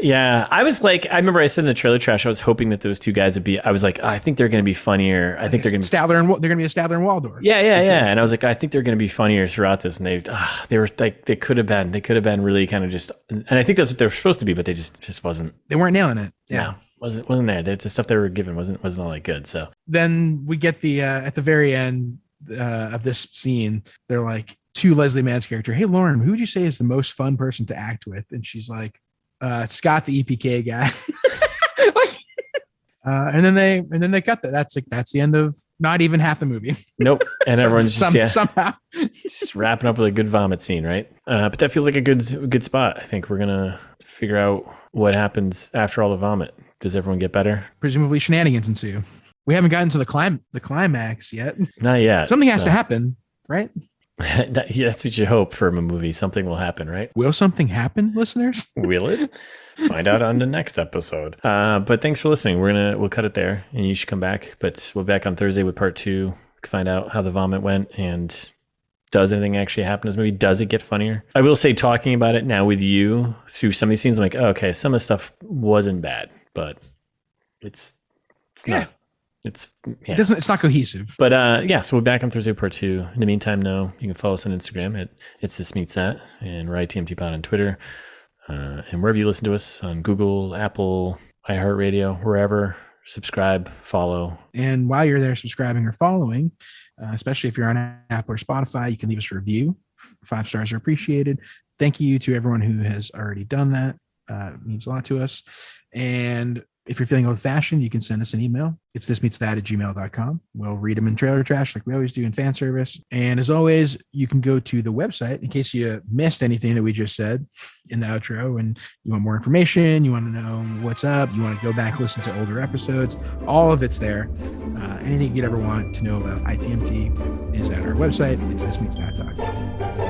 Yeah, I was like, I remember I said in the trailer trash, I was hoping that those two guys would be. I was like, I think they're going to be funnier. I think they're going to Statler and they're going to be a Statler and Waldorf. Yeah. And I was like, I think they're going to be funnier throughout this. And they were like, they could have been really kind of just. And I think that's what they're supposed to be, but they just wasn't. They weren't nailing it. Yeah, wasn't there. The stuff they were given wasn't all that good. So then we get the at the very end of this scene, they're like, to Leslie Mann's character, hey Lauren, who would you say is the most fun person to act with? And she's like, Scott, the EPK guy. And then they cut that. That's the end of not even half the movie. Nope. And everyone's just somehow just wrapping up with a good vomit scene, right? But that feels like a good spot. I think we're gonna figure out what happens after all the vomit. Does everyone get better? Presumably shenanigans ensue. We haven't gotten to the climax yet. Not yet. Something has to happen, right? That's what you hope from a movie. Something will happen, right? Will something happen, listeners? Will it? Find out on the next episode. But thanks for listening. We'll cut it there, and you should come back. But we'll be back on Thursday with part 2. Find out how the vomit went, and does anything actually happen in this movie? Does it get funnier? I will say, talking about it now with you through some of these scenes, I'm like, oh, okay, some of the stuff wasn't bad, but it's not. It's not cohesive. But so we're back on Thursday part 2. In the meantime, you can follow us on Instagram at It's This Meets That, and we're ITMTPod on Twitter. And wherever you listen to us, on Google, Apple, iHeartRadio, wherever, subscribe, follow. And while you're there subscribing or following, especially if you're on Apple or Spotify, you can leave us a review. 5 stars are appreciated. Thank you to everyone who has already done that. It means a lot to us. And if you're feeling old-fashioned, you can send us an email. It's thismeetsthat@gmail.com. We'll read them in trailer trash like we always do in fan service. And as always, you can go to the website in case you missed anything that we just said in the outro and you want more information, you want to know what's up, you want to go back, listen to older episodes. All of it's there. Anything you'd ever want to know about ITMT is at our website. It's thismeetsthat.com.